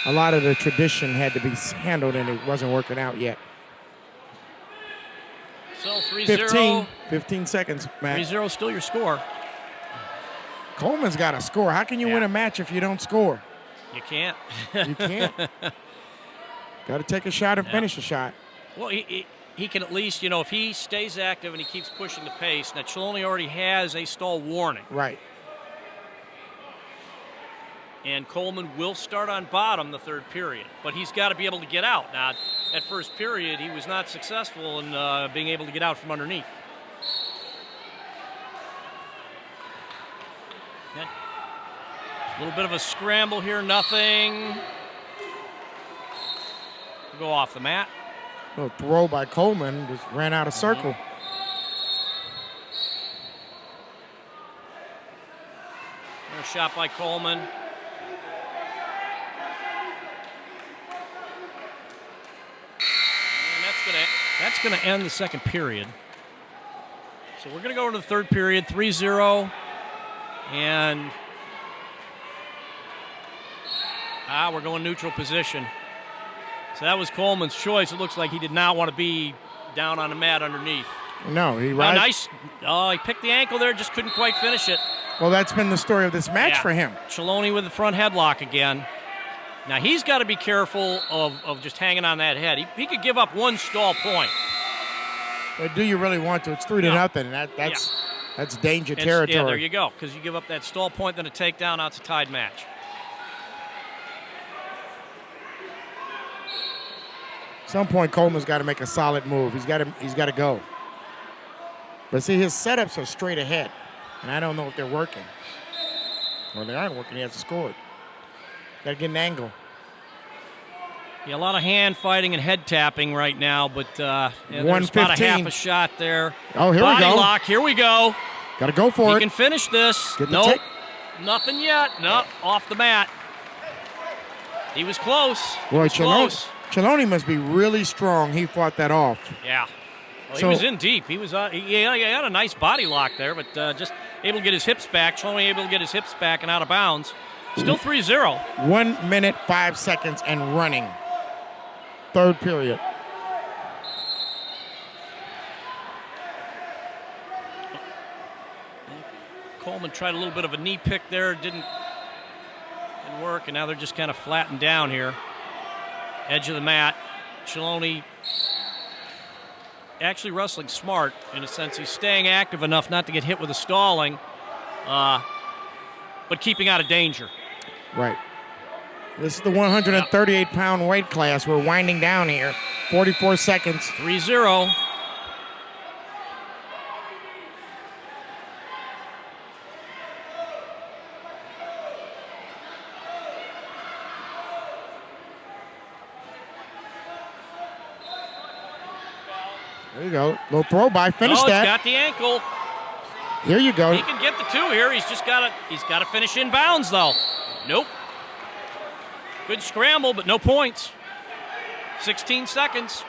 a lot of the tradition had to be handled, and it wasn't working out yet. So 3-0. 15 seconds, Matt. 3-0 still your score. Coleman's got to score. How can you win a match if you don't score? You can't. You can't. Got to take a shot and finish a shot. Well, he can at least, if he stays active and he keeps pushing the pace. Now, Chalone already has a stall warning. Right. And Coleman will start on bottom the third period. But he's got to be able to get out. Now, that first period, he was not successful in being able to get out from underneath. A little bit of a scramble here, nothing. Go off the mat. Little throw by Coleman, just ran out of circle. Counter shot by Coleman. And that's gonna end the second period. So we're gonna go into the third period, 3-0. And we're going neutral position. So that was Coleman's choice. It looks like he did not want to be down on the mat underneath. No, he nice. Oh, he picked the ankle there, just couldn't quite finish it. Well, that's been the story of this match for him. Cheloni with the front headlock again. Now he's got to be careful of just hanging on that head. He could give up one stall point. But do you really want to? It's 3-0. That's danger territory. Yeah, there you go. Because you give up that stall point, then a takedown. Now it's a tied match. At some point, Coleman's got to make a solid move. He's got to go. But see, his setups are straight ahead, and I don't know if they're working. Well, they aren't working. He hasn't scored. Got to get an angle. Yeah, a lot of hand fighting and head tapping right now, but there's 115. about a half a shot there. Oh, here Body we go. lock. Here we go. Got to go for it. He can finish this. Nope. Nothing yet. Nope. Off the mat. He was close. Boy, close. Cheloni must be really strong. He fought that off. Yeah. Well, he was in deep. He was. He had a nice body lock there, but just able to get his hips back. Cheloni able to get his hips back and out of bounds. Still 3-0. 1 minute, 5 seconds, and running. Third period. Coleman tried a little bit of a knee pick there. Didn't work, and now they're just kind of flattened down here. Edge of the mat. Cheloni actually wrestling smart in a sense. He's staying active enough not to get hit with a stalling, but keeping out of danger. Right. This is the 138-pound weight class. We're winding down here. 44 seconds. 3-0. There you go. Little throw by. Finish that. He's got the ankle. Here you go. He can get the two here. He's got to finish in bounds though. Nope. Good scramble, but no points. 16 seconds.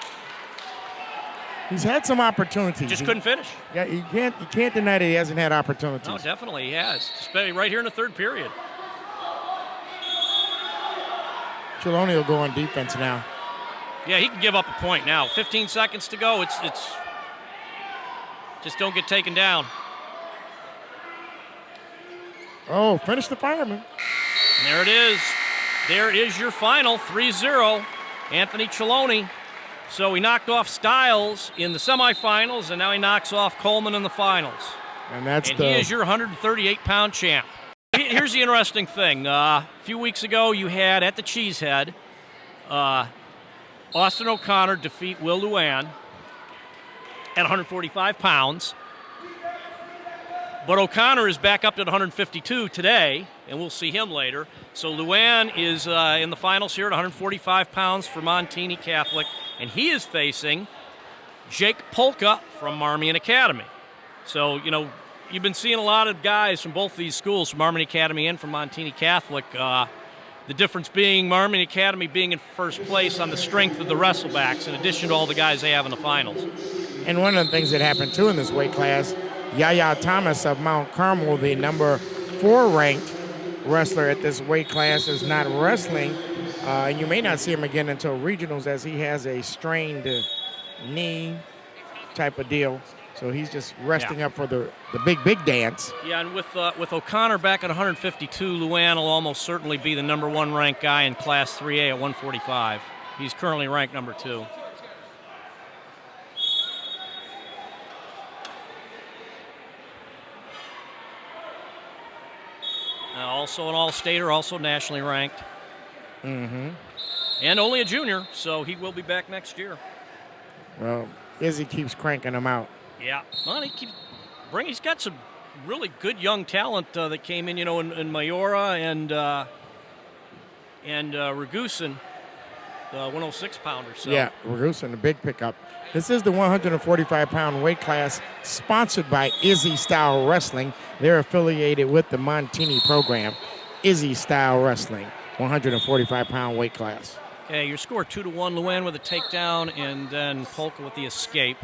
He's had some opportunities. Just couldn't finish. Yeah, you can't deny that he hasn't had opportunities. No, definitely he has. Especially right here in the third period. Cheloni will go on defense now. Yeah, he can give up a point now. 15 seconds to go. It's just don't get taken down. Oh, finish the fireman. And there it is. There is your final, 3-0, Anthony Cheloni. So he knocked off Styles in the semifinals, and now he knocks off Coleman in the finals. And he is your 138-pound champ. Here's the interesting thing. A few weeks ago, you had at the Cheesehead, Austin O'Connor defeat Will Luan at 145 pounds. But O'Connor is back up to 152 today, and we'll see him later. So Luan is in the finals here at 145 pounds for Montini Catholic, and he is facing Jake Polka from Marmion Academy. So, you've been seeing a lot of guys from both these schools, from Marmion Academy and from Montini Catholic. The difference being Marmion Academy being in first place on the strength of the wrestlebacks, in addition to all the guys they have in the finals. And one of the things that happened, too, in this weight class, Yaya Thomas of Mount Carmel, the number 4 ranked wrestler at this weight class, is not wrestling. And you may not see him again until regionals, as he has a strained knee type of deal. So he's just resting up for the big dance. Yeah, and with O'Connor back at 152, Luan will almost certainly be the number 1 ranked guy in Class 3A at 145. He's currently ranked number 2. Also an all-stater, also nationally ranked. Mm-hmm. And only a junior, so he will be back next year. Well, Izzy keeps cranking him out. Yeah. Well, he's got some really good young talent that came in, in Mayora and Ragusan. 106-pounder. So. Yeah, Ragusa, the big pickup. This is the 145-pound weight class sponsored by Izzy Style Wrestling. They're affiliated with the Montini program. Izzy Style Wrestling, 145-pound weight class. Okay, your score 2-1. Luann with a takedown, and then Polka with the escape.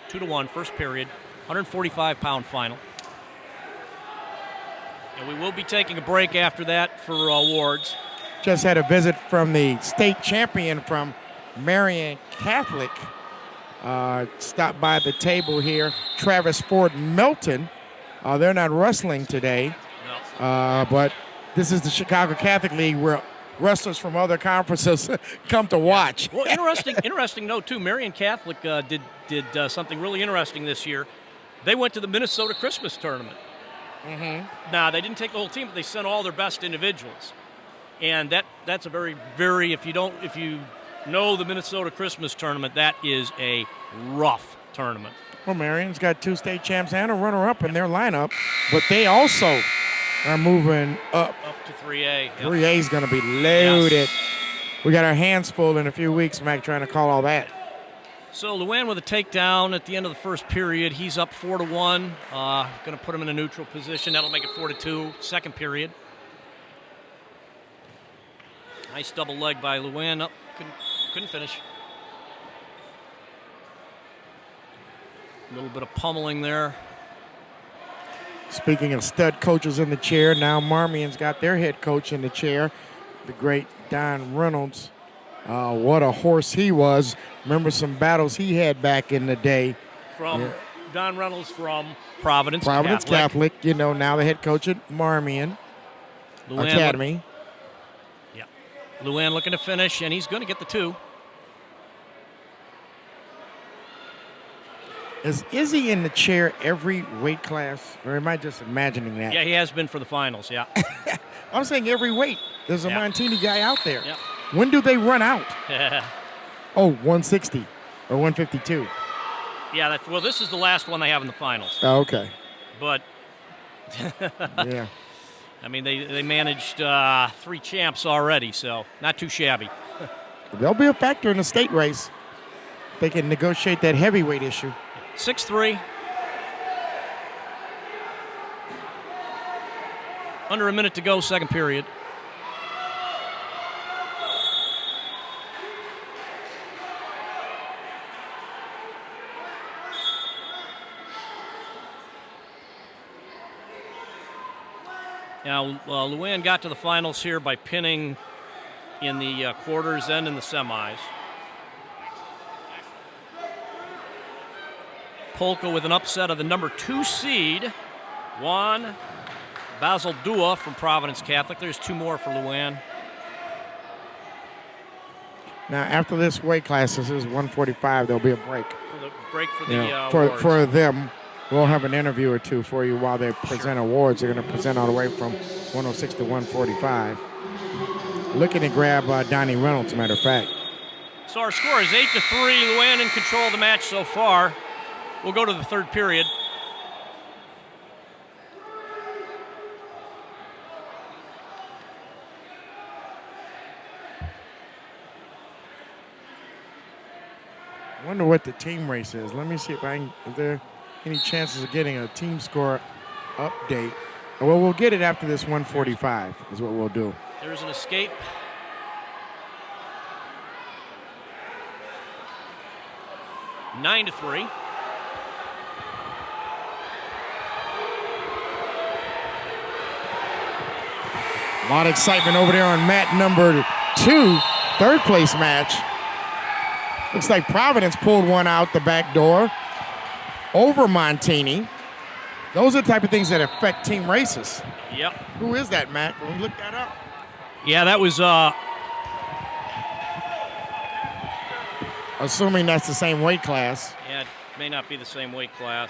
2-1, first period. 145-pound final. And we will be taking a break after that for awards. Just had a visit from the state champion from Marion Catholic. Stopped by the table here. Travis Ford Melton. They're not wrestling today. No. But this is the Chicago Catholic League where wrestlers from other conferences come to watch. Well, interesting note, too. Marion Catholic did something really interesting this year. They went to the Minnesota Christmas tournament. Mm-hmm. Now, they didn't take the whole team, but they sent all their best individuals. And that's a very, very, if you know the Minnesota Christmas tournament, that is a rough tournament. Well, Marion's got 2 state champs and a runner-up in their lineup, but they also are moving up. Up to 3A. Yep. 3A is going to be loaded. Yes. We got our hands full in a few weeks, Mac, trying to call all that. So Luann with a takedown at the end of the first period. He's up 4-1. Going to put him in a neutral position. That'll make it 4-2. Second period. Nice double leg by Luann. Oh, couldn't finish. A little bit of pummeling there. Speaking of stud coaches in the chair, now Marmion's got their head coach in the chair, the great Don Reynolds. What a horse he was. Remember some battles he had back in the day. Don Reynolds from Providence Catholic. You know, now the head coach at Marmion Academy. Luann looking to finish, and he's going to get the 2. Is Izzy in the chair every weight class, or am I just imagining that? Yeah, he has been for the finals, yeah. I'm saying every weight. There's a Montini guy out there. Yep. When do they run out? 160 or 152. Yeah, well, this is the last one they have in the finals. Oh, okay. But, yeah. I mean, they managed 3 champs already, so not too shabby. They'll be a factor in the state race. They can negotiate that heavyweight issue. 6-3. Under a minute to go, second period. Now, Luann got to the finals here by pinning in the quarters and in the semis. Polka with an upset of the number 2 seed, Juan Basildua from Providence Catholic. There's 2 more for Luann. Now, after this weight class, this is 145, there'll be a break. For them. We'll have an interview or 2 for you while they present awards. They're going to present all the way from 106 to 145. Looking to grab Donnie Reynolds, matter of fact. So our score is 8-3. Luann in control of the match so far. We'll go to the third period. I wonder what the team race is. Let me see if there any chances of getting a team score update. Well, we'll get it after this 145 is what we'll do. There's an escape. Nine to 3. A lot of excitement over there on mat number 2, third place match. Looks like Providence pulled one out the back door over Montini. Those are the type of things that affect team races. Yep. Who is that, Matt? Can we look that up? Yeah, that was... Assuming that's the same weight class. Yeah, it may not be the same weight class.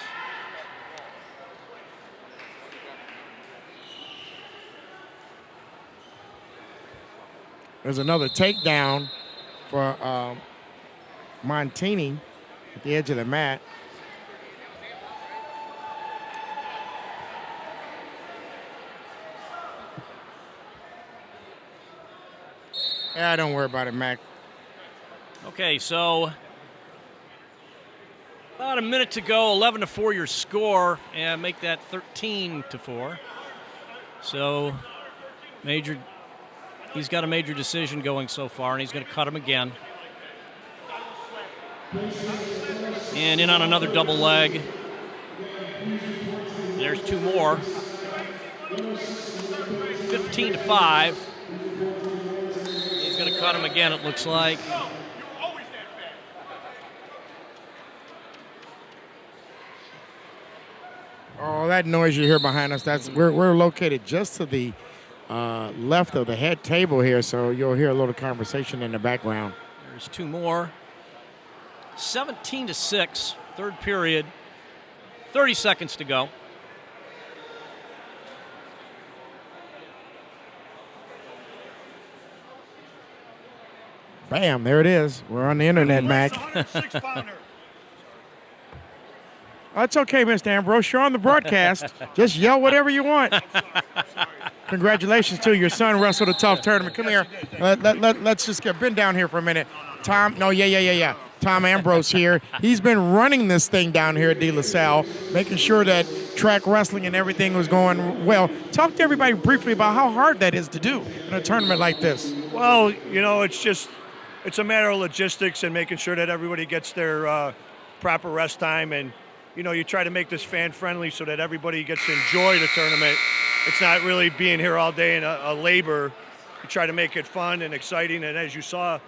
There's another takedown for Montini at the edge of the mat. Yeah, don't worry about it, Mac. Okay, so about a minute to go, 11-4 your score, and make that 13-4. So he's got a major decision going so far, and he's going to cut him again. And in on another double leg. There's two more. 15-5. He's going to cut him again, it looks like. Oh, that noise you hear behind us, we're located just to the left of the head table here, so you'll hear a little conversation in the background. There's two more. 17-6, third period. 30 seconds to go. Bam, there it is. We're on the internet, Mac. That's okay, Mr. Ambrose. You're on the broadcast. Just yell whatever you want. Congratulations to your son wrestled a tough tournament. Come here. Let's just bend down here for a minute. Tom, no, yeah. Tom Ambrose here. He's been running this thing down here at De La Salle, making sure that track wrestling and everything was going well. Talk to everybody briefly about how hard that is to do in a tournament like this. Well, it's a matter of logistics and making sure that everybody gets their proper rest time, and you try to make this fan friendly so that everybody gets to enjoy the tournament. It's not really being here all day in a labor. You try to make it fun and exciting, and as you saw,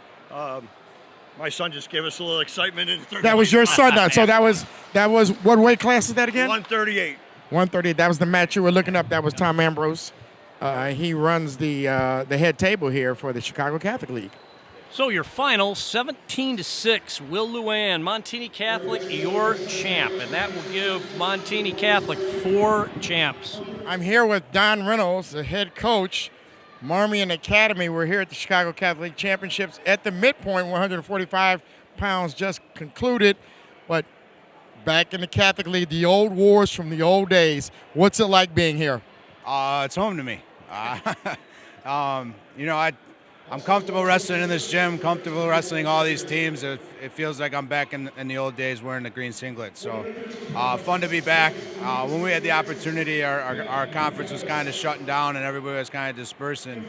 my son just gave us a little excitement in the third. That was your son, now. So that was what weight class is that again? 138. 138. That was the match you were looking up. That was Tom Ambrose. He runs the head table here for the Chicago Catholic League. So your final, 17-6, Will Luan, Montini Catholic, your champ. And that will give Montini Catholic 4 champs. I'm here with Don Reynolds, the head coach, Marmion Academy. We're here at the Chicago Catholic League Championships at the midpoint. 145 pounds just concluded. But back in the Catholic League, the old wars from the old days. What's it like being here? It's home to me. I'm comfortable wrestling in this gym, comfortable wrestling all these teams. It feels like I'm back in the old days wearing the green singlet. So fun to be back. When we had the opportunity, our conference was kind of shutting down and everybody was kind of dispersing.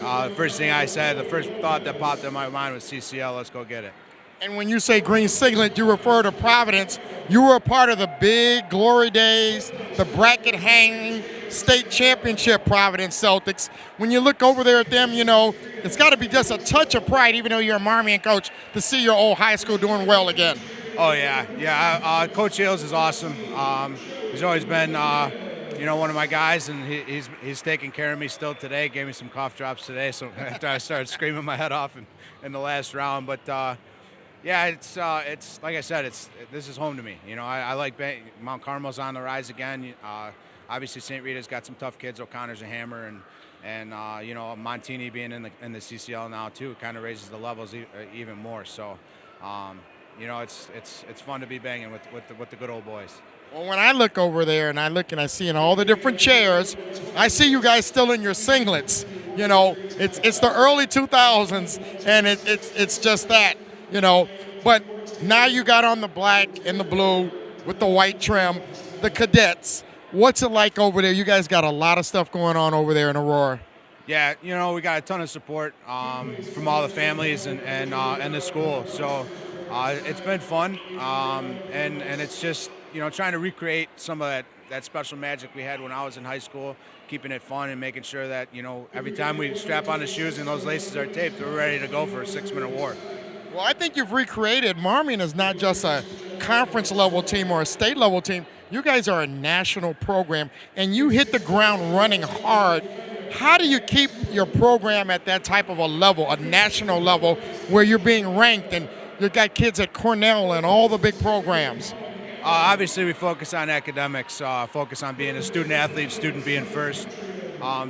The first thing I said, the first thought that popped in my mind was CCL, let's go get it. And when you say green singlet, you refer to Providence. You were a part of the big glory days, the bracket hanging state championship Providence Celtics. When you look over there at them, it's got to be just a touch of pride, even though you're a Marmion coach, to see your old high school doing well again. Oh, yeah. Coach Hales is awesome. He's always been, one of my guys, and he's taking care of me still today. Gave me some cough drops today, so after I started screaming my head off in the last round. But yeah, it's like I said, this is home to me. I like Mount Carmel's on the rise again. Obviously, St. Rita's got some tough kids. O'Connor's a hammer, and Montini being in the CCL now too kind of raises the levels even more. So, it's fun to be banging with the good old boys. Well, when I look over there and I see in all the different chairs, I see you guys still in your singlets. It's the early 2000s, and it's just that. But now you got on the black and the blue with the white trim, the cadets. What's it like over there? You guys got a lot of stuff going on over there in Aurora. Yeah, we got a ton of support from all the families and the school. So it's been fun, and it's just trying to recreate some of that special magic we had when I was in high school, keeping it fun and making sure that every time we strap on the shoes and those laces are taped, we're ready to go for a 6-minute war. Well, I think you've recreated. Marmion is not just a conference level team or a state level team. You guys are a national program, and you hit the ground running hard. How do you keep your program at that type of a level, a national level, where you're being ranked and you've got kids at Cornell and all the big programs? Obviously, we focus on academics, focus on being a student athlete, student being first.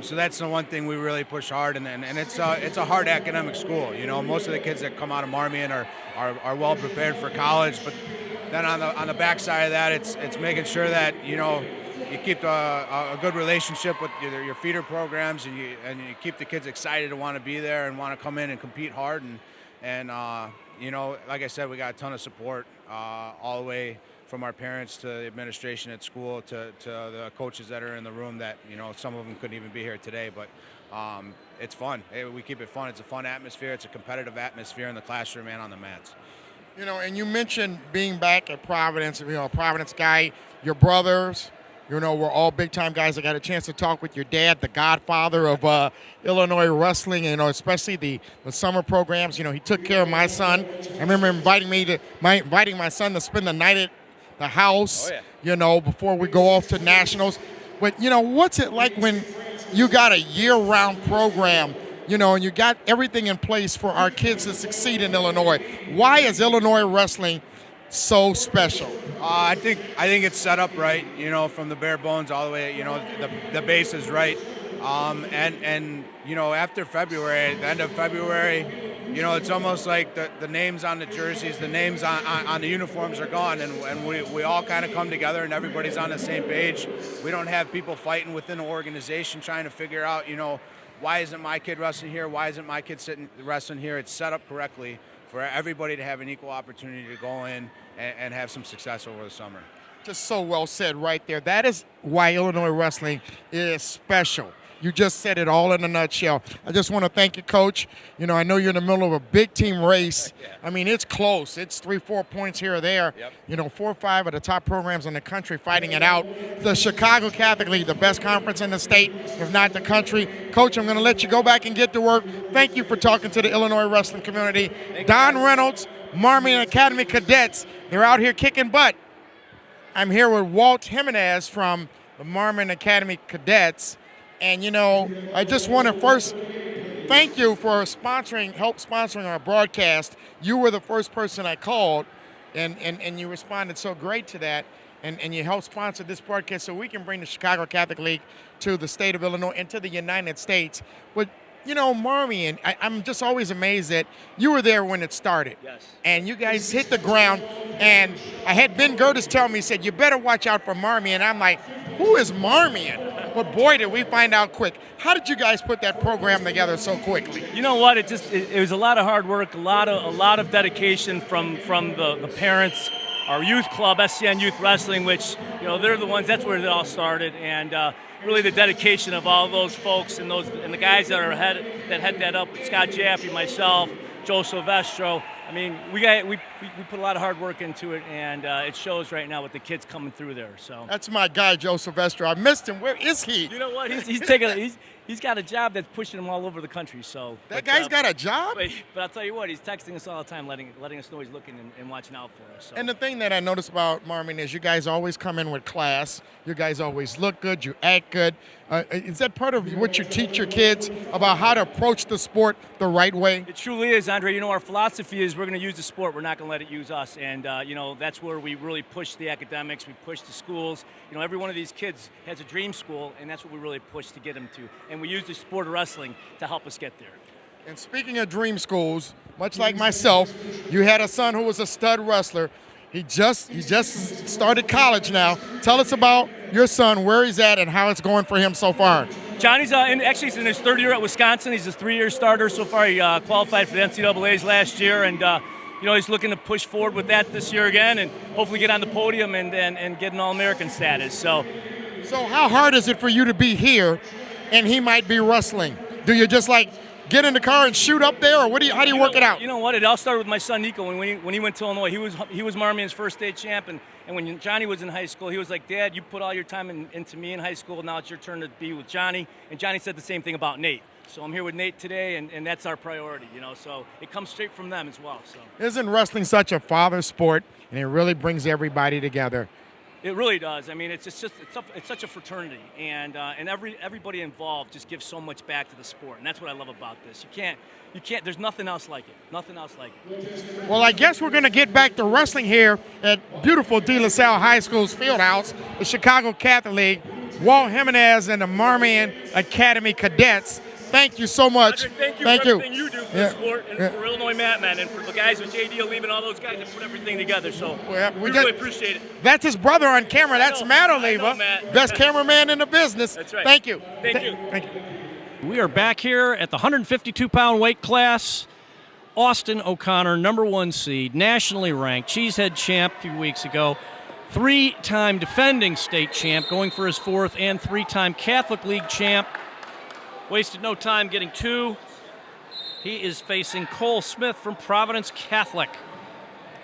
So that's the one thing we really push hard, and it's a hard academic school. Most of the kids that come out of Marmion are well prepared for college, but then on the backside of that, it's making sure that you keep a good relationship with your feeder programs, and you keep the kids excited to want to be there and want to come in and compete hard, and like I said, we got a ton of support all the way from our parents to the administration at school to the coaches that are in the room that, some of them couldn't even be here today. But it's fun. We keep it fun. It's a fun atmosphere. It's a competitive atmosphere in the classroom and on the mats. And you mentioned being back at Providence, Providence guy, your brothers, we're all big-time guys. I got a chance to talk with your dad, the godfather of Illinois wrestling, especially the summer programs. He took care of my son. I remember inviting my son to spend the night at the house, before we go off to nationals. But, what's it like when you got a year-round program, and you got everything in place for our kids to succeed in Illinois? Why is Illinois wrestling so special? I think it's set up right, from the bare bones all the way, the base is right. And after February, the end of February, it's almost like the names on the jerseys, the names on the uniforms are gone, and we all kind of come together and everybody's on the same page. We don't have people fighting within the organization trying to figure out, why isn't my kid wrestling here? Why isn't my kid wrestling here? It's set up correctly for everybody to have an equal opportunity to go in and have some success over the summer. Just so well said right there. That is why Illinois wrestling is special. You just said it all in a nutshell. I just want to thank you, Coach. I know you're in the middle of a big team race. Yeah. I mean, it's close. It's 3-4 points here or there. Yep. 4 or 5 of the top programs in the country fighting it out. The Chicago Catholic League, the best conference in the state, if not the country. Coach, I'm going to let you go back and get to work. Thank you for talking to the Illinois wrestling community. Don Reynolds, Marmion Academy Cadets, they're out here kicking butt. I'm here with Walt Jimenez from the Marmion Academy Cadets. And, I just want to first thank you for help sponsoring our broadcast. You were the first person I called, and you responded so great to that. And you helped sponsor this broadcast so we can bring the Chicago Catholic League to the state of Illinois and to the United States. But, Marmion, I'm just always amazed that you were there when it started. Yes. And you guys hit the ground. And I had Ben Gertis tell me, he said, you better watch out for Marmion. I'm like, who is Marmion? But boy, did we find out quick. How did you guys put that program together so quickly? You know what? It was a lot of hard work, a lot of dedication from the parents. Our youth club, SCN Youth Wrestling, which they're the ones. That's where it all started, and really the dedication of all those folks and the guys that head that up. Scott Jaffe, myself, Joe Silvestro. I mean, we put a lot of hard work into it, and it shows right now with the kids coming through there. So that's my guy, Joe Silvestro. I missed him. Where is he? You know what? He's got a job that's pushing him all over the country. So that guy's got a job. But I'll tell you what, he's texting us all the time, letting us know he's looking and watching out for us. So. And the thing that I noticed about Marmion is you guys always come in with class. You guys always look good. You act good. Is that part of what you teach your kids about how to approach the sport the right way? It truly is, Andre. Our philosophy is we're going to use the sport. We're not going to let it use us. And, that's where we really push the academics. We push the schools. Every one of these kids has a dream school, and that's what we really push to get them to. And we use the sport of wrestling to help us get there. And speaking of dream schools, much like myself, you had a son who was a stud wrestler. He just started college now. Tell us about your son, where he's at, and how it's going for him so far. Johnny's he's in his third year at Wisconsin. He's a 3-year starter so far. He qualified for the NCAA's last year, and he's looking to push forward with that this year again, and hopefully get on the podium and get an All-American status. So how hard is it for you to be here, and he might be wrestling? Do you just get in the car and shoot up there, or how do you work it out? You know what? It all started with my son Nico when he went to Illinois. He was Marmion's first state champ, and when Johnny was in high school, he was like, Dad, you put all your time into me in high school. Now it's your turn to be with Johnny. And Johnny said the same thing about Nate. So I'm here with Nate today, and that's our priority. So it comes straight from them as well. So isn't wrestling such a father sport, and it really brings everybody together? It really does. I mean, it's such a fraternity, and everybody involved just gives so much back to the sport, and that's what I love about this. You can't. There's nothing else like it. Nothing else like it. Well, I guess we're going to get back to wrestling here at beautiful De La Salle High School's Fieldhouse, the Chicago Catholic League. Walt Jimenez and the Marmion Academy Cadets. Thank you so much. Thank you for everything you do for the sport and for Illinois Matmen and for the guys with JD Olive and all those guys that put everything together. So we really appreciate it. That's his brother on camera. That's Matt Oliva, best cameraman in the business. That's right. Thank you. Thank you. We are back here at the 152-pound weight class. Austin O'Connor, number 1 seed, nationally ranked, cheesehead champ a few weeks ago, 3-time defending state champ, going for his 4th, and 3-time Catholic League champ. Wasted no time getting 2. He is facing Cole Smith from Providence Catholic,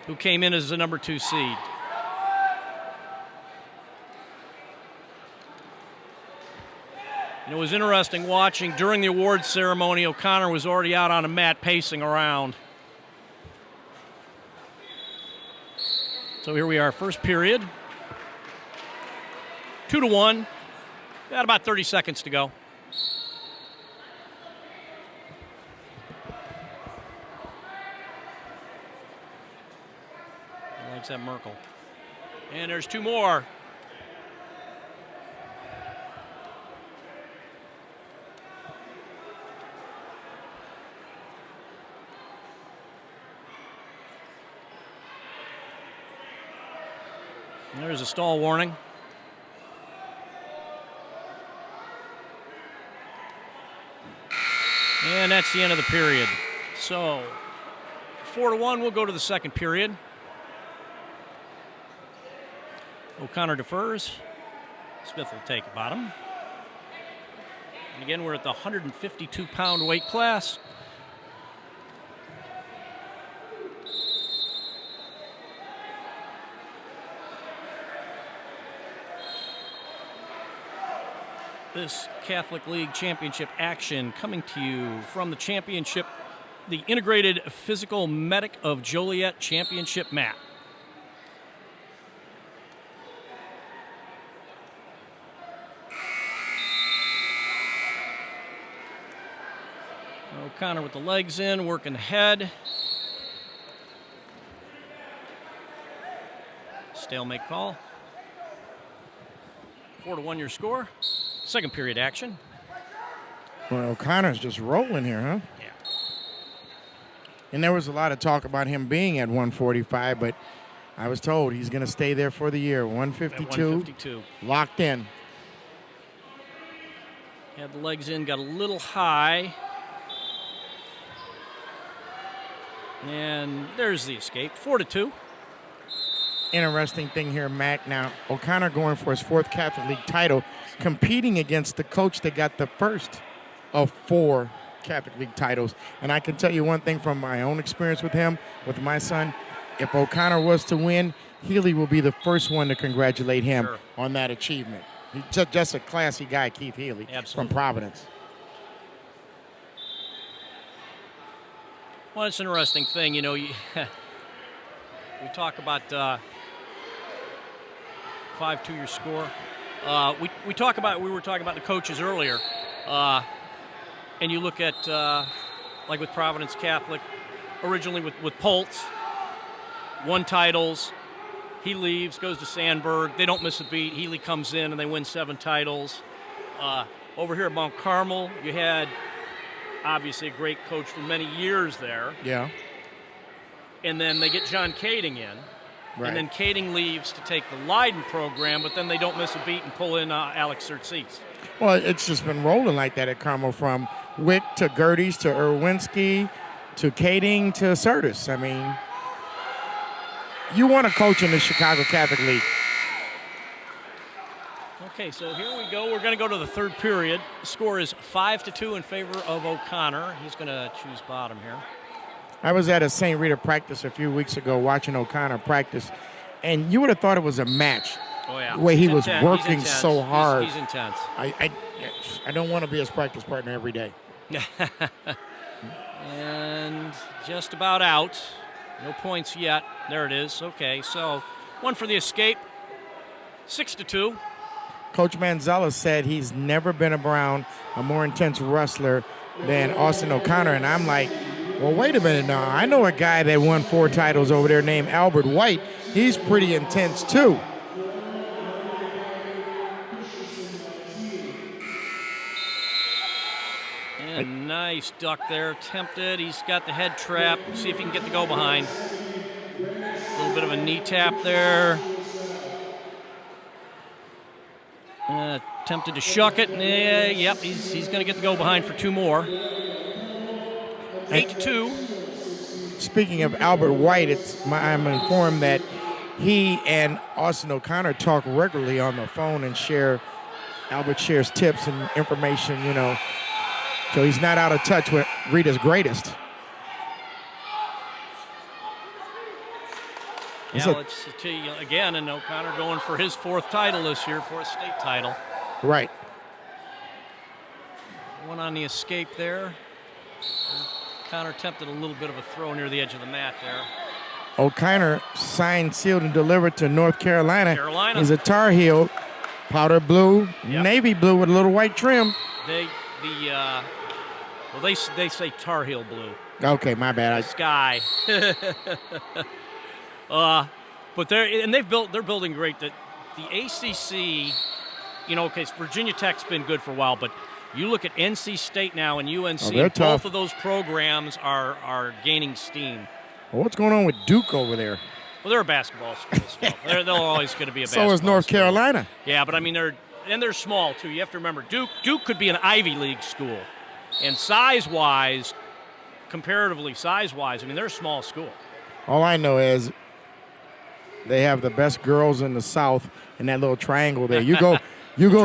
who came in as the number 2 seed. And it was interesting watching during the awards ceremony. O'Connor was already out on a mat pacing around. So here we are, first period. 2-1. Got about 30 seconds to go. He likes that Merkel. And there's 2 more. There's a stall warning. And that's the end of the period. So 4-1, we'll go to the second period. O'Connor defers. Smith will take bottom. And again, we're at the 152-pound weight class. This Catholic League Championship action coming to you from the championship, the Integrated Physical Medic of Joliet Championship mat. O'Connor with the legs in, working the head. Stalemate call. 4-1 your score. Second period action. Well, O'Connor's just rolling here, huh? Yeah. And there was a lot of talk about him being at 145, but I was told he's going to stay there for the year. 152. 152. Locked in. Had the legs in, got a little high. And there's the escape. 4-2. Interesting thing here, Mac. Now, O'Connor going for his 4th Catholic League title, competing against the coach that got the first of 4 Catholic League titles. And I can tell you one thing from my own experience with him, with my son. If O'Connor was to win, Healy will be the first one to congratulate him on that achievement. He's just a classy guy, Keith Healy. Absolutely. From Providence. Well, it's an interesting thing. You know, we talk about 5-2 your score. We were talking about the coaches earlier, and you look at like with Providence Catholic, originally with Poltz, 1 titles. He leaves, goes to Sandburg. They don't miss a beat. Healy comes in and they win 7 titles. Over here at Mount Carmel, you had obviously a great coach for many years there. Yeah. And then they get John Kading in. Right. And then Kading leaves to take the Leiden program, but then they don't miss a beat and pull in Alex Surtees. Well, it's just been rolling like that at Carmel, from Wick to Gerties to Irwinski to Kading to Surtis. I mean, you want to coach in the Chicago Catholic League. Okay, so here we go. We're going to go to the third period. The score is 5-2 in favor of O'Connor. He's going to choose bottom here. I was at a St. Rita practice a few weeks ago watching O'Connor practice, and you would have thought it was a match. Oh, yeah. The way he was intense. working so hard. He's intense. I don't want to be his practice partner every day. And just about out. No points yet. There it is. Okay, so 1 for the escape. 6-2. Coach Manzella said he's never been around a more intense wrestler than Austin O'Connor, and I'm like, well, wait a minute now. I know a guy that won 4 titles over there named Albert White. He's pretty intense, too. And nice duck there. Tempted. He's got the head trap. See if he can get the go behind. A little bit of a knee tap there. Tempted to shuck it. Yep, he's going to get the go behind for 2 more. 8-2. speaking of Albert White, I'm informed that he and Austin O'Connor talk regularly on the phone and Albert shares tips and information, so he's not out of touch with Rita's greatest. Yeah, let's see again, and O'Connor going for his 4th title this year, 4th state title. Right. One on the escape there. O'Connor attempted a little bit of a throw near the edge of the mat there. O'Connor signed, sealed, and delivered to North Carolina. He's a Tar Heel, powder blue, navy blue with a little white trim. They say Tar Heel blue. Okay, my bad. Sky. But they're building great. The ACC, okay, Virginia Tech's been good for a while, but you look at NC State now and UNC. Both of those programs are gaining steam. Well, what's going on with Duke over there? Well, they're a basketball school still. They're always going to be a basketball So is North Carolina. Yeah, but I mean they're small too. You have to remember Duke could be an Ivy League school, and comparatively size-wise, I mean they're a small school. All I know is they have the best girls in the South in that little triangle there. You go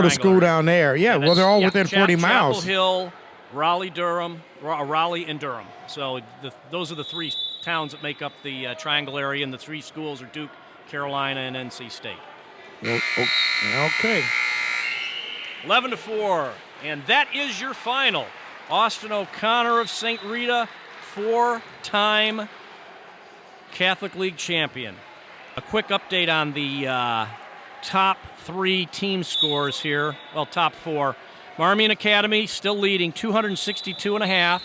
to school down there. Yeah, well, they're all within 40 miles. Chapel Hill, Raleigh, and Durham. So those are the 3 towns that make up the triangle area, and the 3 schools are Duke, Carolina, and NC State. Okay. 11-4, and that is your final. Austin O'Connor of St. Rita, 4-time Catholic League champion. A quick update on the top 3 team scores here. Well, top 4. Marmion Academy still leading, 262.5.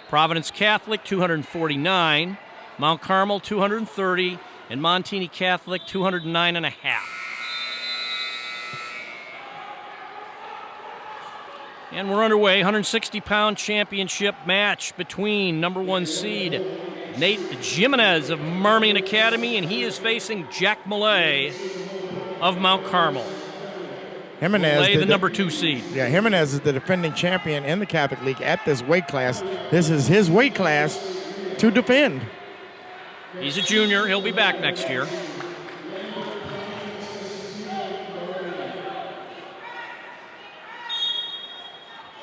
Providence Catholic, 249. Mount Carmel, 230. And Montini Catholic, 209.5. And we're underway. 160-pound championship match between number 1 seed Nate Jimenez of Marmion Academy, and he is facing Jack Millay of Mount Carmel. Jimenez, the number 2 seed. Yeah, Jimenez is the defending champion in the Catholic League at this weight class. This is his weight class to defend. He's a junior. He'll be back next year.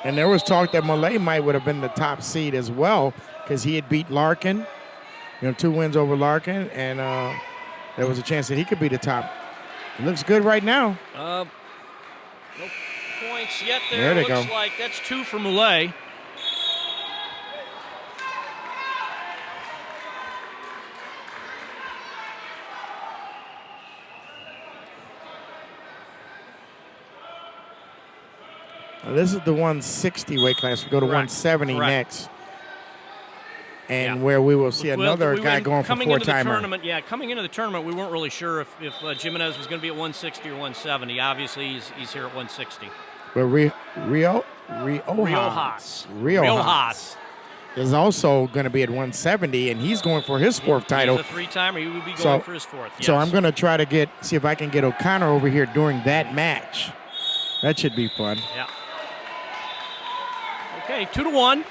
And there was talk that Millay would have been the top seed as well because he had beat Larkin, 2 wins over Larkin, and there was a chance that he could be the top. It looks good right now. No points yet there. There they Looks go. like that's 2 for Millay. Now, this is the 160 weight class. We go to 170 next. And where we will see another guy going for 4-timer. Coming into the tournament, we weren't really sure if Jimenez was going to be at 160 or 170. Obviously, he's here at 160. But Riojas is also going to be at 170, and he's going for his 4th title. He's a 3-timer. He would be going for his 4th. Yes. So I'm going to try to see if I can get O'Connor over here during that match. That should be fun. Yeah. Okay, 2-1.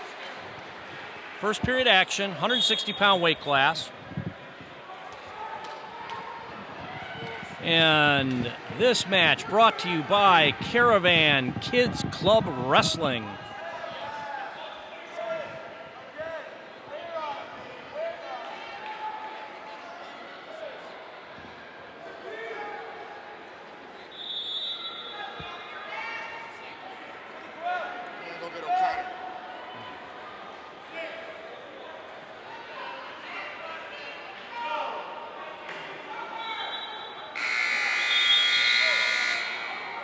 First period action, 160-pound weight class. And this match brought to you by Caravan Kids Club Wrestling.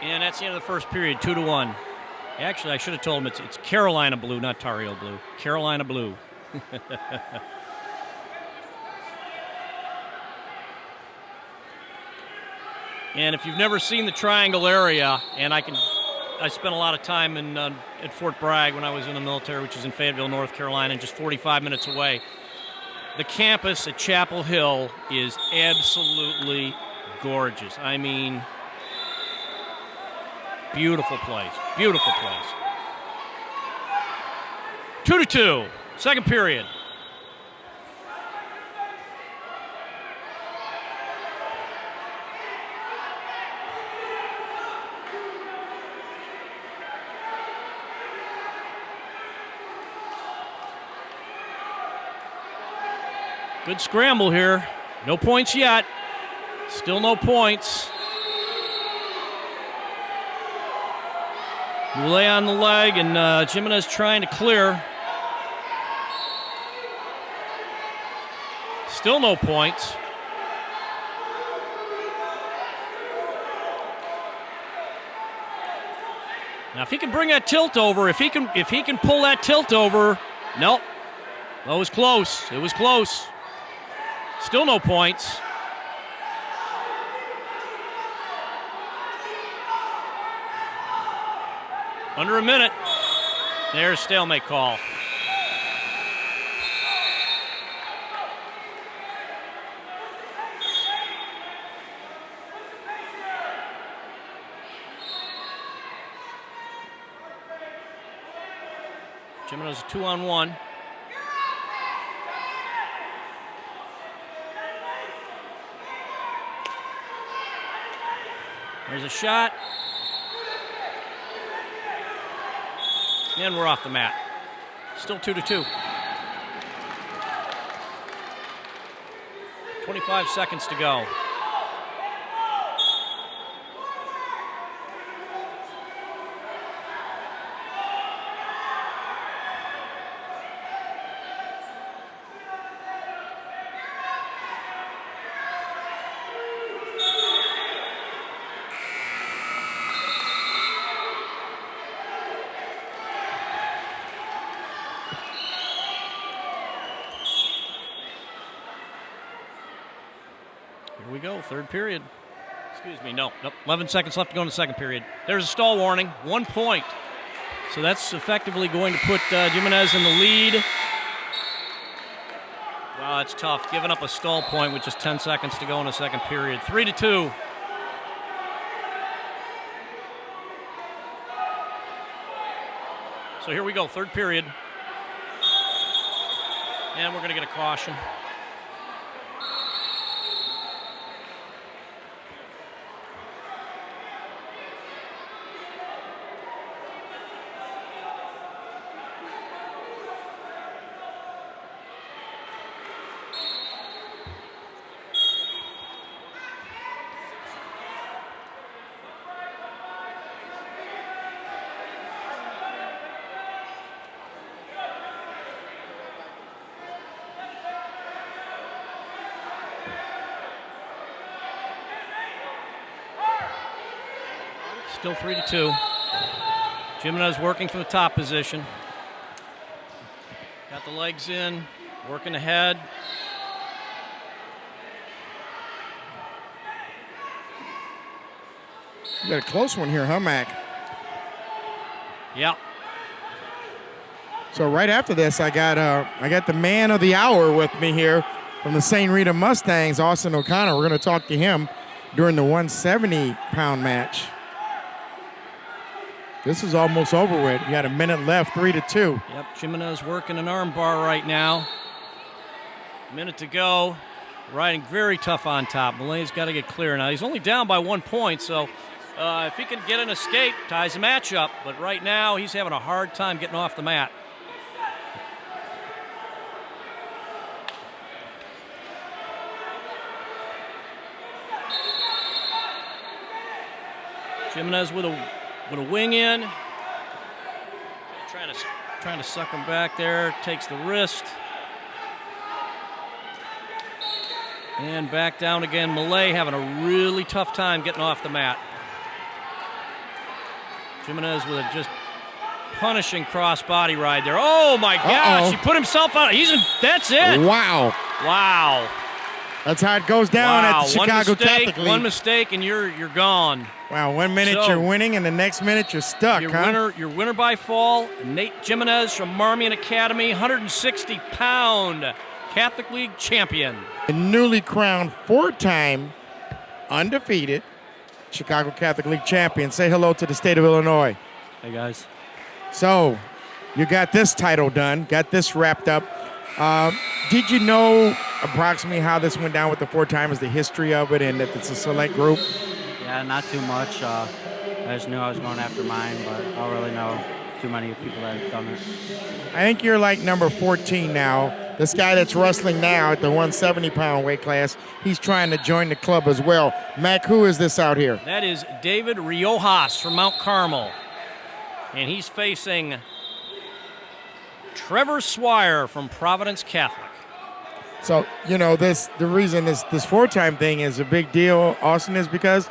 And that's the end of the first period, 2-1. Actually, I should have told him it's Carolina blue, not Tar Heel blue. Carolina blue. And if you've never seen the Triangle area, and I spent a lot of time at Fort Bragg when I was in the military, which is in Fayetteville, North Carolina, just 45 minutes away. The campus at Chapel Hill is absolutely gorgeous. I mean, beautiful place. Beautiful place. 2-2. Second period. Good scramble here. No points yet. Still no points. Moulet on the leg, and Jimenez trying to clear. Still no points. Now, if he can bring that tilt over, if he can pull that tilt over, nope. That was close. It was close. Still no points. Under a minute. There's stalemate call. Jimenez 2-on-1. There's a shot. And we're off the mat. Still 2-2. 25 seconds to go. Here we go, third period. Excuse me, no, 11 seconds left to go in the second period. There's a stall warning, 1 point. So that's effectively going to put Jimenez in the lead. Wow, that's tough, giving up a stall point with just 10 seconds to go in the second period. 3-2. So here we go, third period. And we're gonna get a caution. Still 3-2. Jimenez working from the top position. Got the legs in, working ahead. You got a close one here, huh, Mac? Yeah. So right after this, I got the man of the hour with me here from the St. Rita Mustangs, Austin O'Connor. We're going to talk to him during the 170-pound match. This is almost over with. You got a minute left, 3-2. Yep, Jimenez working an arm bar right now. Minute to go. Riding very tough on top. Mulet's got to get clear now. He's only down by 1 point, so if he can get an escape, ties the match up. But right now, he's having a hard time getting off the mat. Jimenez with a wing in. Trying to suck him back there. Takes the wrist. And back down again. Moulet having a really tough time getting off the mat. Jimenez with a just punishing cross-body ride there. Oh, my gosh. He put himself out. That's it. Wow. Wow. That's how it goes down at the Chicago Catholic League. One mistake and you're gone. Wow, 1 minute you're winning and the next minute you're stuck, Your winner by fall, Nate Jimenez from Marmion Academy, 160-pound Catholic League champion. The newly crowned 4-time undefeated Chicago Catholic League champion. Say hello to the state of Illinois. Hey, guys. So, you got this title done, got this wrapped up. Did you know approximately how this went down with the 4-timers, the history of it, and that it's a select group? Yeah, not too much. I just knew I was going after mine, but I don't really know too many people that have done it. I think you're like number 14 now. this guy that's wrestling now at the 170-pound weight class, he's trying to join the club as well. Mac, who is this out here? That is David Riojas from Mount Carmel. And he's facing Trevor Swire from Providence Catholic. So, the reason this four-time thing is a big deal, Austin, is because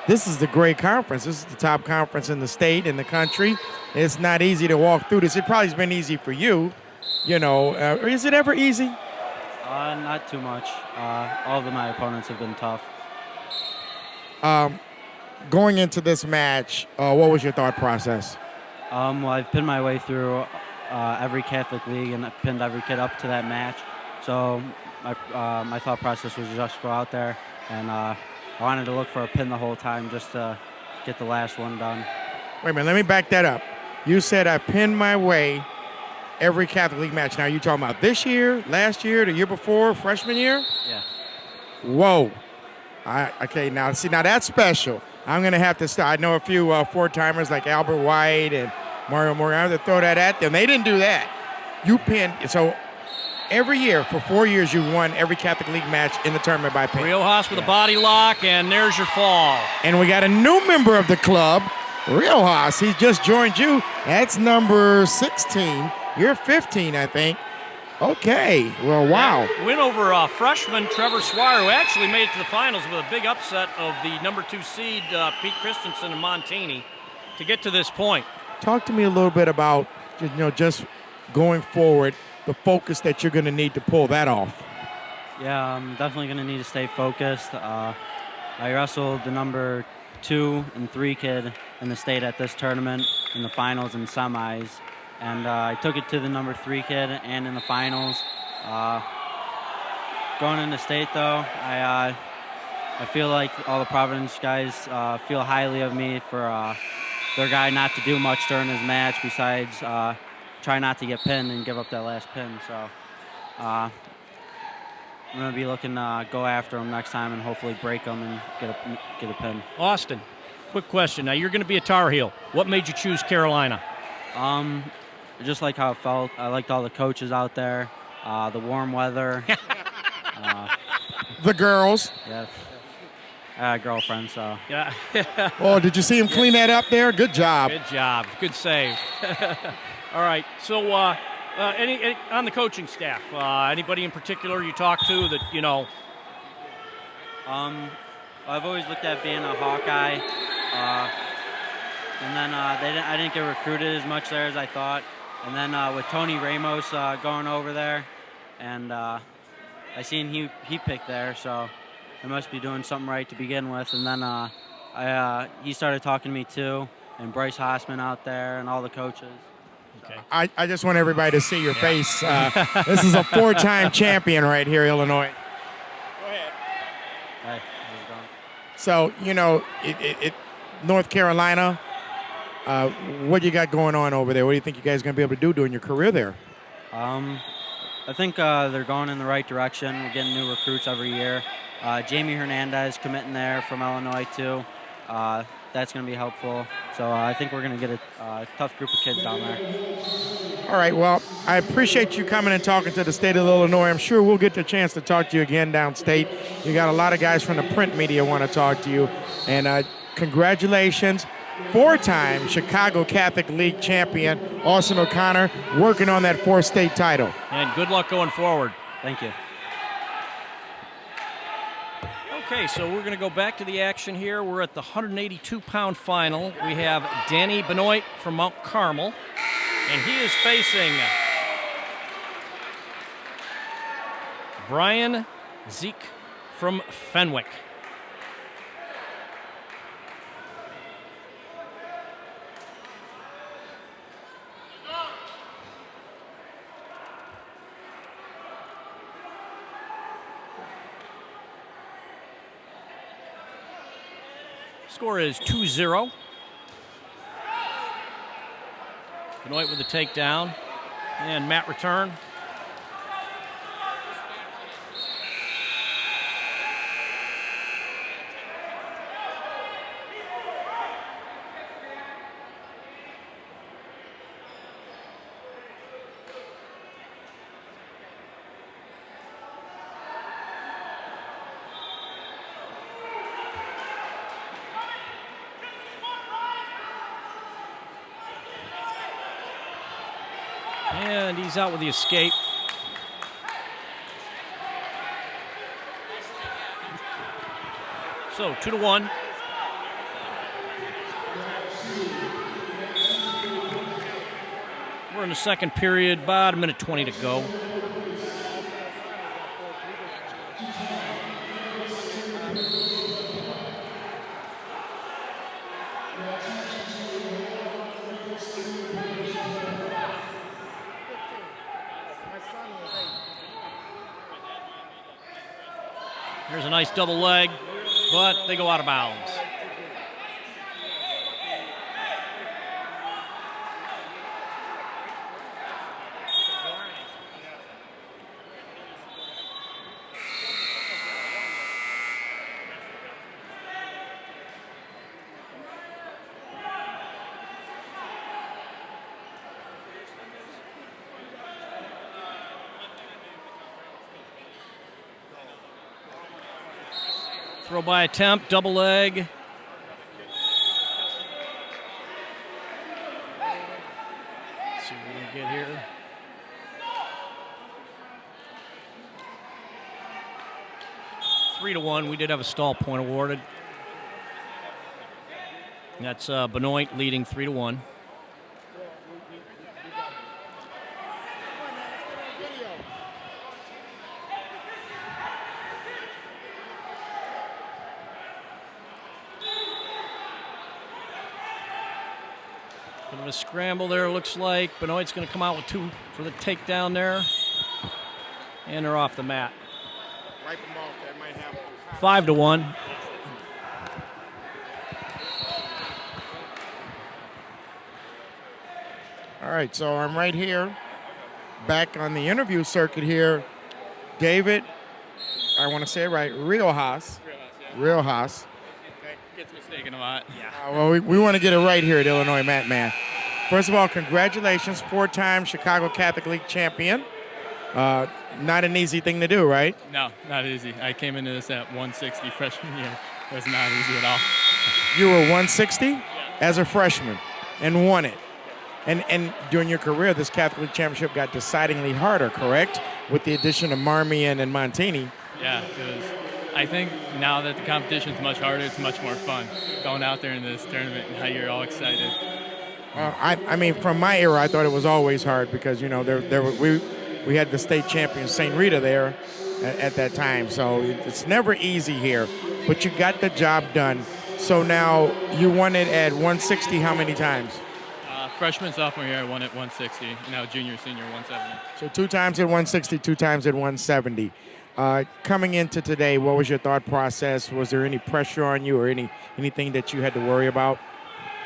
this is the great conference. This is the top conference in the state, in the country. It's not easy to walk through this. It probably has been easy for you. Is it ever easy? Not too much. All of my opponents have been tough. Going into this match, what was your thought process? Well, I've pinned my way through every Catholic league, and I've pinned every kid up to that match. So my thought process was just go out there, and I wanted to look for a pin the whole time just to get the last one done. Wait a minute, let me back that up. You said I pinned my way every Catholic League match. Now, you talking about this year, last year, the year before, freshman year? Yeah. Whoa. Okay, now that's special. I'm going to have to start. I know a few four-timers like Albert White and Mario Morgan. I have to throw that at them. They didn't do that. You pinned. So every year, for 4 years, you won every Catholic League match in the tournament by pin. Riojas with a body lock, and there's your fall. And we got a new member of the club, Riojas. He just joined you. That's number 16. You're 15, I think. Okay. Well, wow. Win over freshman Trevor Swire, who actually made it to the finals with a big upset of the number 2 seed Pete Christensen and Montini to get to this point. Talk to me a little bit about, just going forward, the focus that you're going to need to pull that off. Yeah, I'm definitely going to need to stay focused. I wrestled the number 2 and 3 kid in the state at this tournament in the finals and semis. And I took it to the number 3 kid and in the finals. Going into state, though, I feel like all the Providence guys feel highly of me for their guy not to do much during his match besides try not to get pinned and give up that last pin. So I'm going to be looking to go after him next time and hopefully break him and get a pin. Austin, quick question. Now, you're going to be a Tar Heel. What made you choose Carolina? Just like how it felt. I liked all the coaches out there, the warm weather. The girls. Yeah. I had a girlfriend, so. Yeah. Oh, did you see him clean that up there? Good job. Good job. Good save. All right. So, any on the coaching staff, anybody in particular you talk to that, I've always looked at being a Hawkeye. And then I didn't get recruited as much there as I thought. And then with Tony Ramos going over there, and I seen he picked there, so I must be doing something right to begin with. And then he started talking to me too, and Bryce Hossman out there, and all the coaches. Okay. I just want everybody to see your face. This is a 4-time champion right here, Illinois. Go ahead. Hey, how's it going? So, North Carolina, what you got going on over there? What do you think you guys are going to be able to do during your career there? I think they're going in the right direction. We're getting new recruits every year. Jamie Hernandez committing there from Illinois too. That's going to be helpful. So I think we're going to get a tough group of kids down there. All right, well, I appreciate you coming and talking to the state of Illinois. I'm sure we'll get the chance to talk to you again downstate. You got a lot of guys from the print media want to talk to you. And congratulations. 4-time Chicago Catholic League champion, Austin O'Connor, working on that 4th state title. And good luck going forward. Thank you. Okay, so we're going to go back to the action here. We're at the 182-pound final. We have Danny Benoit from Mount Carmel, and he is facing Brian Zeke from Fenwick. Score is 2-0. Benoit with the takedown. And Matt return. And he's out with the escape. So 2-1. We're in the second period, about 1:20 to go. There's a nice double leg, but they go out of bounds. Throw by attempt, double leg. Let's see what we're going to get here. Three to 1. We did have a stall point awarded. That's Benoit leading 3-1. Bit of a scramble there, looks like. Benoit's going to come out with 2 for the takedown there. And they're off the mat. Wipe them off. That might happen. 5-1. All right, so I'm right here, back on the interview circuit here. David, I want to say it right, Riojas. Riojas. Gets mistaken a lot. Yeah. Well, we want to get it right here at Illinois Matmen. First of all, congratulations, 4-time Chicago Catholic League champion. Not an easy thing to do, right? No, not easy. I came into this at 160 freshman year. It was not easy at all. You were 160 as a freshman and won it. And during your career, this Catholic League championship got decidingly harder, correct? With the addition of Marmion and Montini. Yeah, it was. I think now that the competition's much harder, it's much more fun going out there in this tournament and how you're all excited. I mean, from my era, I thought it was always hard because, you know, we had the state champion, St. Rita, there at that time. So it's never easy here. But you got the job done. So now you won it at 160 how many times? Freshman, sophomore year, I won at 160. Now junior, senior, 170. So 2 times at 160, 2 times at 170. Coming into today, what was your thought process? Was there any pressure on you or anything that you had to worry about?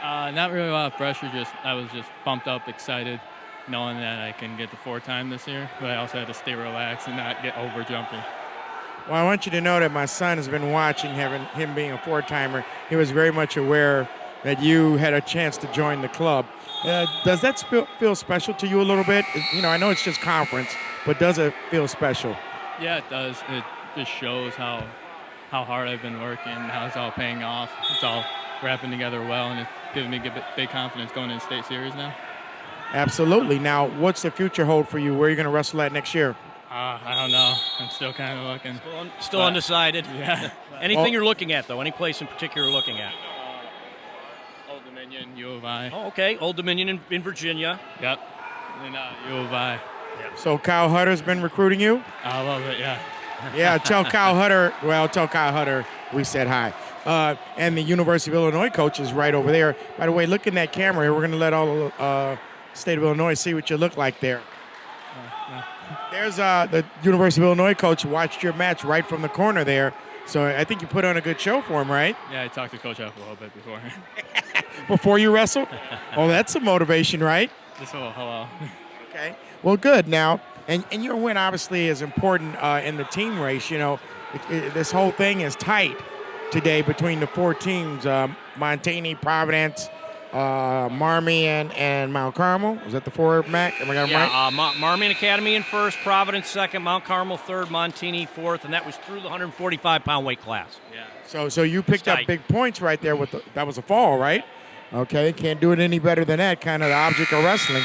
Not really a lot of pressure. I was just pumped up, excited, knowing that I can get the 4-time this year. But I also had to stay relaxed and not get over jumping. Well, I want you to know that my son has been watching him being a 4-timer. He was very much aware that you had a chance to join the club. Does that feel special to you a little bit? You know, I know it's just conference, but does it feel special? Yeah, it does. It just shows how hard I've been working, how it's all paying off. It's all wrapping together well, and it's giving me big confidence going into state series now. Absolutely. Now, what's the future hold for you? Where are you going to wrestle at next year? I don't know. I'm still kind of looking. Still undecided. Yeah. Anything you're looking at, though? Any place in particular you're looking at? Old Dominion, U of I. Oh, okay. Old Dominion in Virginia. Yep. And U of I. So Kyle Hutter's been recruiting you? I love it, yeah. Yeah, tell Kyle Hutter we said hi. And the University of Illinois coach is right over there. By the way, look in that camera here. We're going to let all the state of Illinois see what you look like there. There's the University of Illinois coach watched your match right from the corner there. So I think you put on a good show for him, right? Yeah, I talked to Coach F a little bit before. Before you wrestled? Oh, that's a motivation, right? Just hello. Okay. Well, good. Now, and your win obviously is important in the team race. You know, this whole thing is tight today between the 4 teams, Montini, Providence, Marmion, and Mount Carmel. Was that the 4, Mac? Am I got them right? Marmion Academy in first, Providence second, Mount Carmel third, Montini fourth, and that was through the 145-pound weight class. Yeah. So you picked up big points right there. That was a fall, right? Okay, can't do it any better than that, kind of the object of wrestling.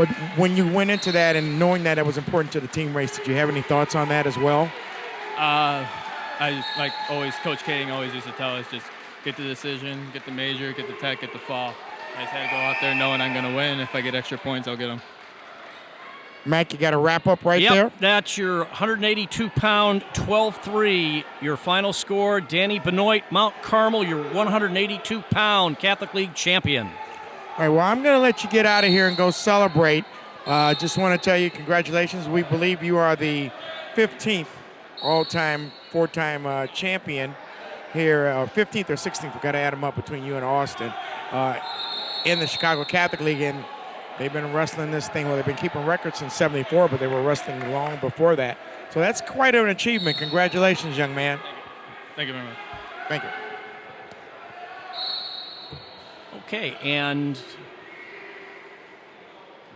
But when you went into that and knowing that it was important to the team race, did you have any thoughts on that as well? I just, like always, Coach King always used to tell us, just get the decision, get the major, get the tech, get the fall. I just had to go out there knowing I'm going to win. If I get extra points, I'll get them. Mac, you got a wrap up right there? Yep, that's your 182-pound 12-3, your final score. Danny Benoit, Mount Carmel, your 182-pound Catholic League champion. All right, well, I'm going to let you get out of here and go celebrate. Just want to tell you congratulations. We believe you are the 15th all-time, four-time champion here, 15th or 16th. We've got to add them up between you and Austin in the Chicago Catholic League. And they've been wrestling this thing, well, they've been keeping records since '74, but they were wrestling long before that. So that's quite an achievement. Congratulations, young man. Thank you very much. Thank you. Okay, and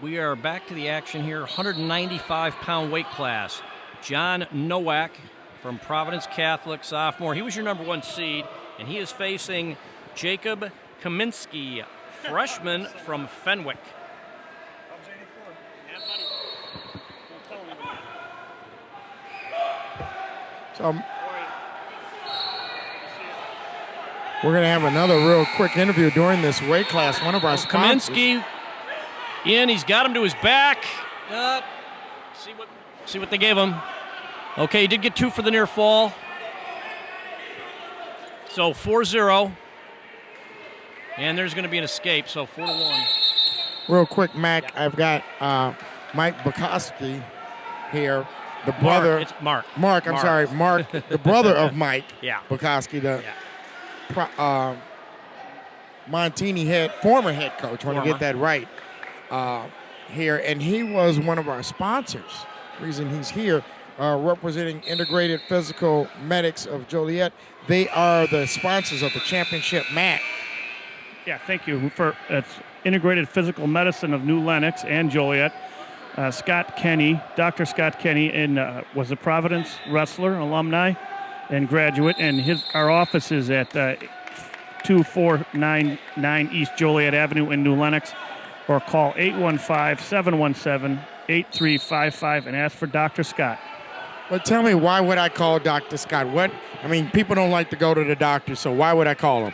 we are back to the action here. 195-pound weight class. John Nowak from Providence Catholic, sophomore. He was your number 1 seed, and he is facing Jacob Kaminsky, freshman from Fenwick. So we're going to have another real quick interview during this weight class. One of our sponsors. Kaminsky in. He's got him to his back. See what they gave him. Okay, he did get 2 for the near fall. So 4-0. And there's going to be an escape, so 4-1. Real quick, Mac, I've got Mike Bukowski here, the brother. It's Mark. Mark, I'm sorry, Mark, the brother of Mike Bukowski, the Montini former head coach. I want to get that right here. And he was one of our sponsors. The reason he's here, representing Integrated Physical Medics of Joliet. They are the sponsors of the championship match. Yeah, thank you. It's Integrated Physical Medicine of New Lenox and Joliet. Scott Kenny, Dr. Scott Kenny, was a Providence wrestler, alumni, and graduate. And our office is at 2499 East Joliet Avenue in New Lenox, or call 815-717-8355 and ask for Dr. Scott. But tell me, why would I call Dr. Scott? People don't like to go to the doctor, so why would I call him?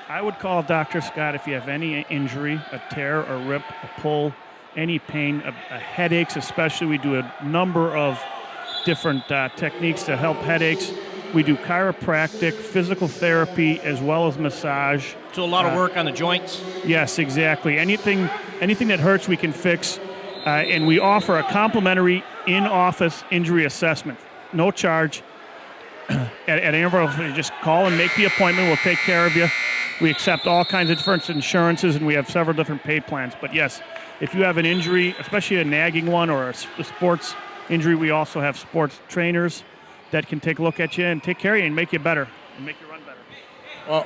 I would call Dr. Scott if you have any injury, a tear, a rip, a pull, any pain, a headaches especially. We do a number of different techniques to help headaches. We do chiropractic, physical therapy, as well as massage. So a lot of work on the joints? Yes, exactly. Anything that hurts, we can fix. And we offer a complimentary in-office injury assessment. No charge. At any of our, you just call and make the appointment. We'll take care of you. We accept all kinds of different insurances, and we have several different pay plans. But yes, if you have an injury, especially a nagging one or a sports injury, we also have sports trainers that can take a look at you and take care of you and make you better and make you run better.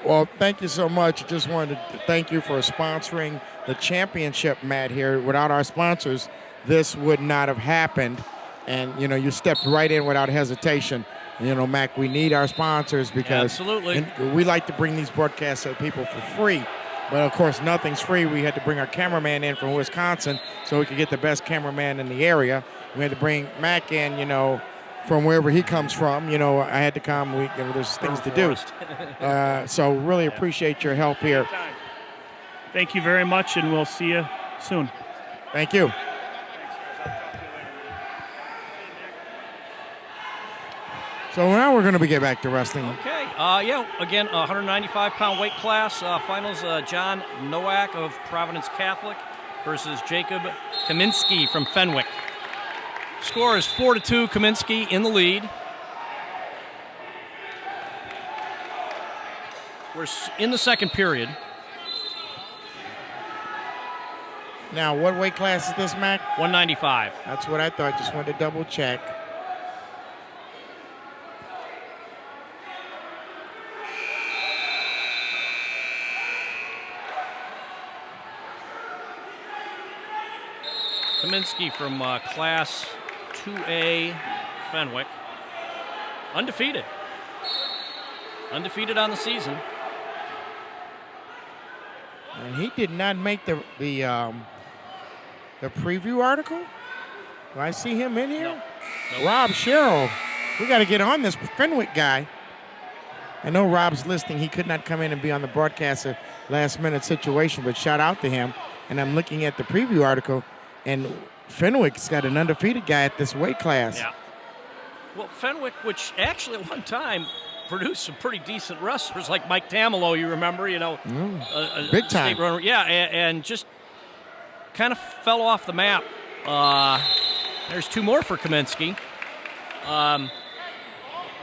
Well, thank you so much. Just wanted to thank you for sponsoring the championship mat here. Without our sponsors, this would not have happened. And, you stepped right in without hesitation. Mac, we need our sponsors because we like to bring these broadcasts to people for free. But, of course, nothing's free. We had to bring our cameraman in from Wisconsin so we could get the best cameraman in the area. We had to bring Mac in, from wherever he comes from. I had to come. There's things to do. So really appreciate your help here. Thank you very much, and we'll see you soon. Thank you. So now we're going to get back to wrestling. Okay. Again, 195-pound weight class. Finals, John Nowak of Providence Catholic versus Jacob Kaminsky from Fenwick. Score is 4-2, Kaminsky in the lead. We're in the second period. Now, what weight class is this, Mac? 195. That's what I thought. Just wanted to double check. Kaminsky from Class 2A Fenwick. Undefeated. Undefeated on the season. And he did not make the The preview article? Do I see him in here? Nope. Rob Sherrill. We got to get on this Fenwick guy. I know Rob's listening. He could not come in and be on the broadcast a last-minute situation, but shout out to him. And I'm looking at the preview article, and Fenwick's got an undefeated guy at this weight class. Yeah. Well, Fenwick, which actually at one time produced some pretty decent wrestlers like Mike Tamalo, you remember, big time. State runner. Yeah, and just kind of fell off the map. There's 2 more for Kaminsky.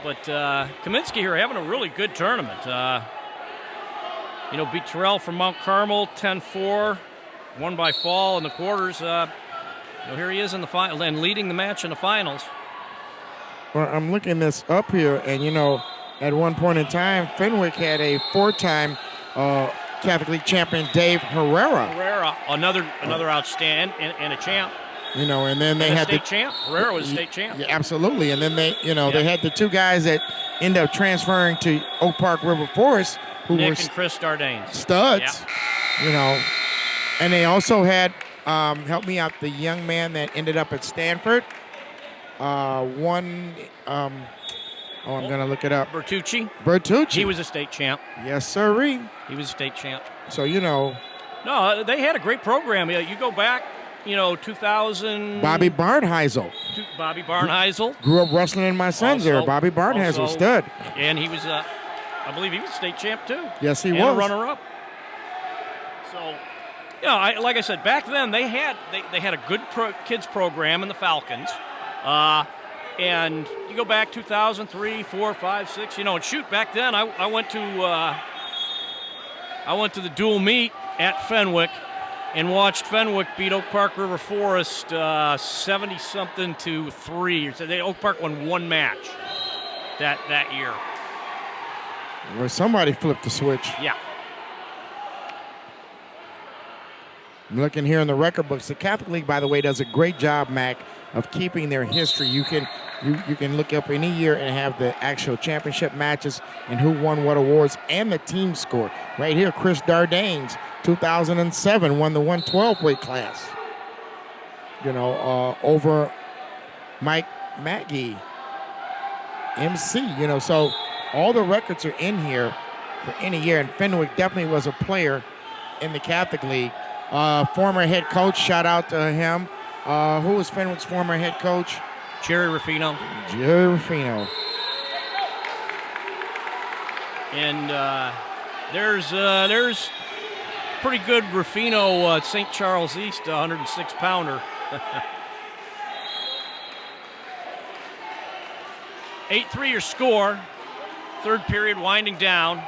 But Kaminsky here having a really good tournament. Beat Terrell from Mount Carmel 10-4, won by fall in the quarters. Here he is in the final and leading the match in the finals. Well, I'm looking this up here, and at one point in time, Fenwick had a 4-time Catholic League champion, Dave Herrera. Another outstanding and a champ. And then they and had state champ. Herrera was state champ. Yeah, absolutely. And then they had the 2 guys that ended up transferring to Oak Park River Forest, who Nick were and Chris Dardanes. studs. Yeah. And they also had help me out, the young man that ended up at Stanford. I'm gonna look it up. Bertucci. He was a state champ. Yes, sirree. He was a state champ. So No, they had a great program. You go back, 2000. Bobby Barnheisel. Bobby Barnheisel. Grew up wrestling in my son's there. Bobby Barnheisel, stud. And he was, I believe he was state champ too. Yes, he and was. A runner-up. So, like I said, back then they had a good kids program in the Falcons. And you go back 2003, 4, 5, 6, and shoot, back then I went to the dual meet at Fenwick and watched Fenwick beat Oak Park River Forest 70-something to 3. So Oak Park won 1 match that year. Well, somebody flipped the switch. Yeah. I'm looking here in the record books. The Catholic League, by the way, does a great job, Mac, of keeping their history. You can look up any year and have the actual championship matches and who won what awards and the team score. Right here, Chris Dardanes, 2007, won the 112 weight class. Over Mike Maggie, MC. So all the records are in here for any year, and Fenwick definitely was a player in the Catholic League. Former head coach, shout out to him. Who was Fenwick's former head coach? Jerry Ruffino. And there's pretty good Ruffino St. Charles East 106-pounder. 8-3 your score. Third period winding down.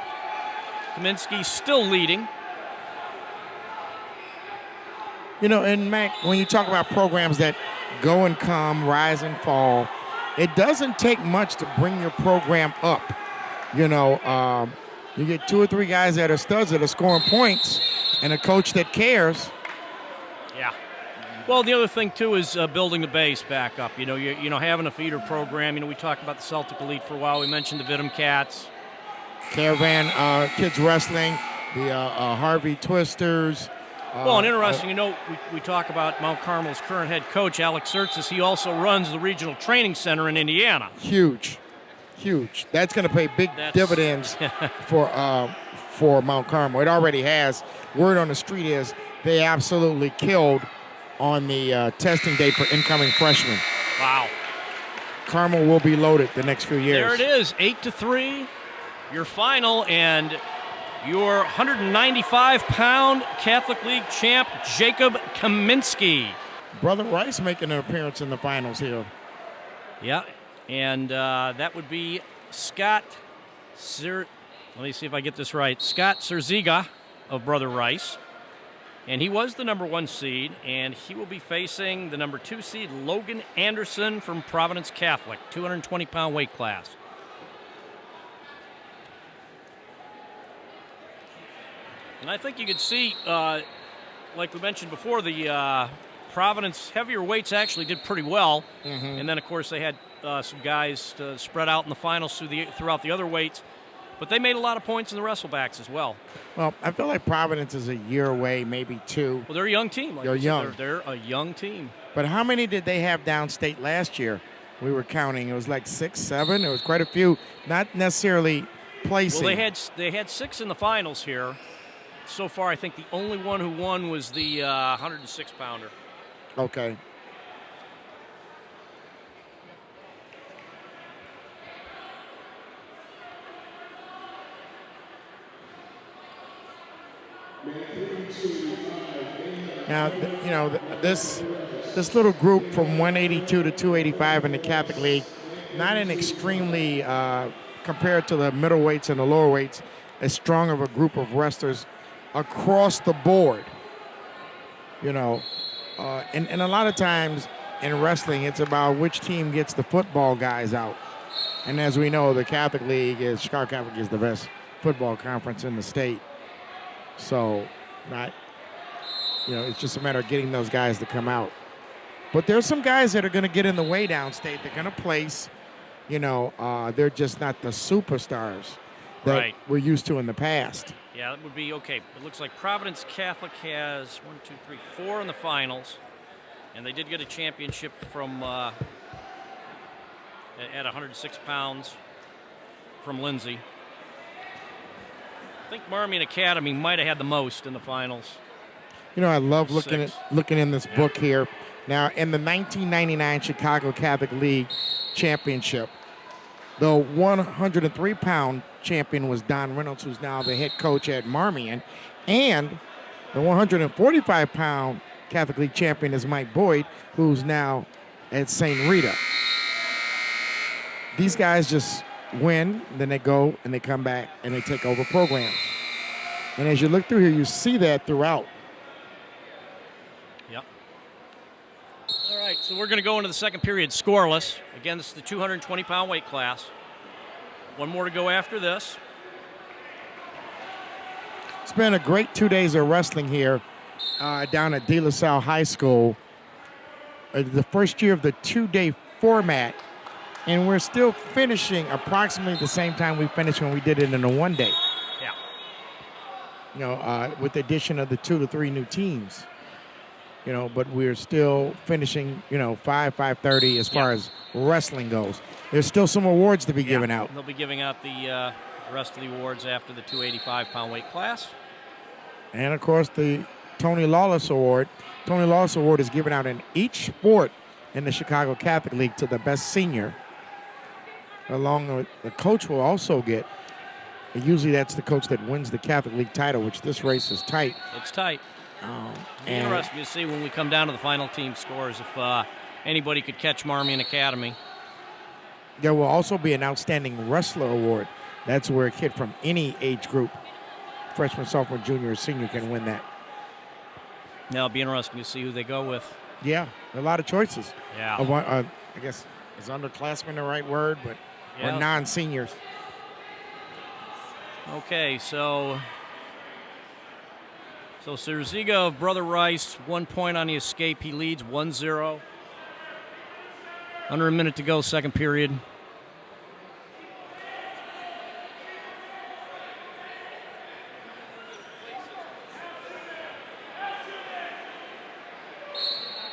Kaminsky still leading. And Mac, when you talk about programs that go and come, rise and fall, it doesn't take much to bring your program up. You get 2 or 3 guys that are studs that are scoring points and a coach that cares. Yeah. Well, the other thing, too, is building the base back up. Having a feeder program. We talked about the Celtic Elite for a while. We mentioned the Vidum Cats. Caravan Kids Wrestling, the Harvey Twisters. Well, and interesting, we talk about Mount Carmel's current head coach, Alex Sertzis. He also runs the Regional Training Center in Indiana. Huge. That's going to pay big dividends for Mount Carmel. It already has. Word on the street is they absolutely killed on the testing day for incoming freshmen. Wow. Carmel will be loaded the next few years. There it is, 8-3, your final, and your 195-pound Catholic League champ, Jacob Kaminsky. Brother Rice making an appearance in the finals here. Yeah, and that would be Scott let me see if I get this right. Scott Serziga of Brother Rice. And he was the number 1 seed, and he will be facing the number 2 seed, Logan Anderson from Providence Catholic, 220-pound weight class. And I think you could see, like we mentioned before, the Providence heavier weights actually did pretty well. Mm-hmm. And then, of course, they had some guys spread out in the finals throughout the other weights. But they made a lot of points in the wrestlebacks as well. Well, I feel like Providence is a year away, maybe 2. Well, they're a young team. Like They're you said, young. They're a young team. But how many did they have downstate last year? We were counting. It was like 6, 7. It was quite a few, not necessarily placing. Well, they had 6 in the finals here. So far, I think the only one who won was the 106-pounder. Okay. Now, this little group from 182 to 285 in the Catholic League, not an extremely, compared to the middleweights and the lower weights, as strong of a group of wrestlers across the board. And a lot of times in wrestling, it's about which team gets the football guys out. And as we know, the Catholic League Chicago Catholic is the best football conference in the state. So, it's just a matter of getting those guys to come out. But there's some guys that are going to get in the way downstate. They're going to place. They're just not the superstars that we're used to in the past. Yeah, that would be okay. It looks like Providence Catholic has 4 in the finals, and they did get a championship from at 106 pounds from Lindsay. I think Marmion Academy might have had the most in the finals. I love looking in this book here. Now, in the 1999 Chicago Catholic League Championship, the 103-pound champion was Don Reynolds, who's now the head coach at Marmion, and the 145-pound Catholic League champion is Mike Boyd, who's now at St. Rita. These guys just win, then they go and they come back and they take over programs. And as you look through here, you see that throughout. Yep. All right, so we're going to go into the second period scoreless. Again, this is the 220-pound weight class. One more to go after this. It's been a great 2 days of wrestling here down at De La Salle High School. The first year of the 2-day format. And we're still finishing approximately the same time we finished when we did it in a 1 day. Yeah. With the addition of the 2 to 3 new teams. But we're still finishing, 5:30 as far as wrestling goes. There's still some awards to be given out. They'll be giving out the rest of the awards after the 285-pound weight class. And, of course, the Tony Lawless Award. Tony Lawless Award is given out in each sport in the Chicago Catholic League to the best senior. Along with the coach will also get, usually that's the coach that wins the Catholic League title, which this race is tight. It's tight. Interesting to see when we come down to the final team scores if anybody could catch Marmion Academy. There will also be an Outstanding Wrestler Award. That's where a kid from any age group, freshman, sophomore, junior, or senior, can win that. Now it'll be interesting to see who they go with. Yeah, a lot of choices. Yeah. I guess, is underclassmen the right word? But or non-seniors. Okay, so Cerziga of Brother Rice, 1 point on the escape. He leads 1-0. Under a minute to go, second period.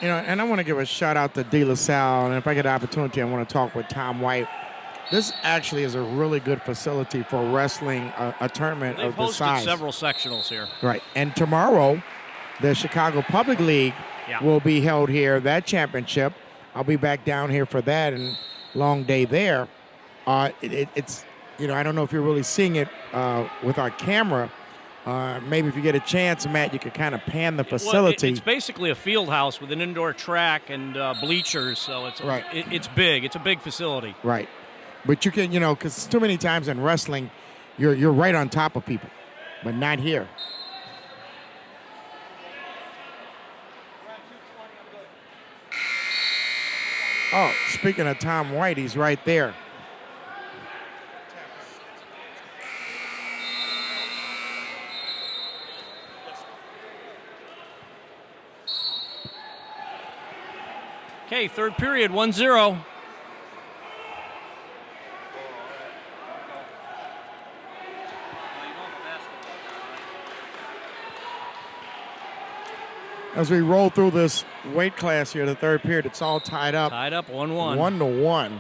And I want to give a shout out to De La Salle, and if I get an opportunity, I want to talk with Tom White. This actually is a really good facility for wrestling a tournament of this size. They've hosted several sectionals here. Right. And tomorrow, the Chicago Public League will be held here, that championship. I'll be back down here for that, and long day there. It's, I don't know if you're really seeing it with our camera. Maybe if you get a chance, Matt, you could kind of pan the facility. Well, it's basically a field house with an indoor track and bleachers, so it's it's big. It's a big facility. Right. But you can, because too many times in wrestling, you're right on top of people, but not here. Oh, speaking of Tom White, he's right there. Okay, third period, 1-0. As we roll through this weight class here, the third period, it's all tied up. Tied up 1-1. 1-1.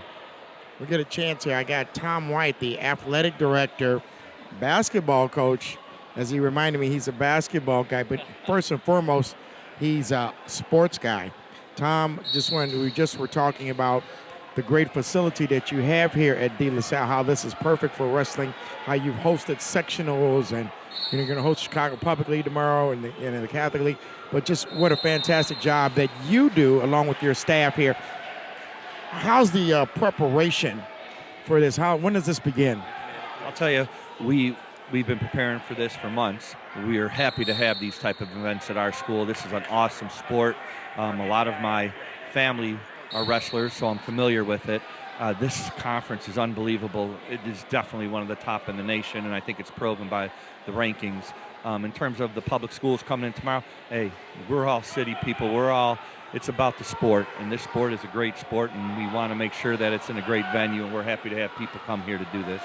We get a chance here. I got Tom White, the athletic director, basketball coach. As he reminded me, he's a basketball guy, but first and foremost, he's a sports guy. Tom, we just were talking about the great facility that you have here at De La Salle, how this is perfect for wrestling, how you've hosted sectionals, and you're going to host Chicago Public League tomorrow and the Catholic League. But just what a fantastic job that you do along with your staff here. How's the preparation for this? When does this begin? I'll tell you, we've been preparing for this for months. We are happy to have these type of events at our school. This is an awesome sport. A lot of my family are wrestlers, so I'm familiar with it. This conference is unbelievable. It is definitely one of the top in the nation, and I think it's proven by the rankings. In terms of the public schools coming in tomorrow, hey, we're all city people. It's about the sport, and this sport is a great sport, and we want to make sure that it's in a great venue, and we're happy to have people come here to do this.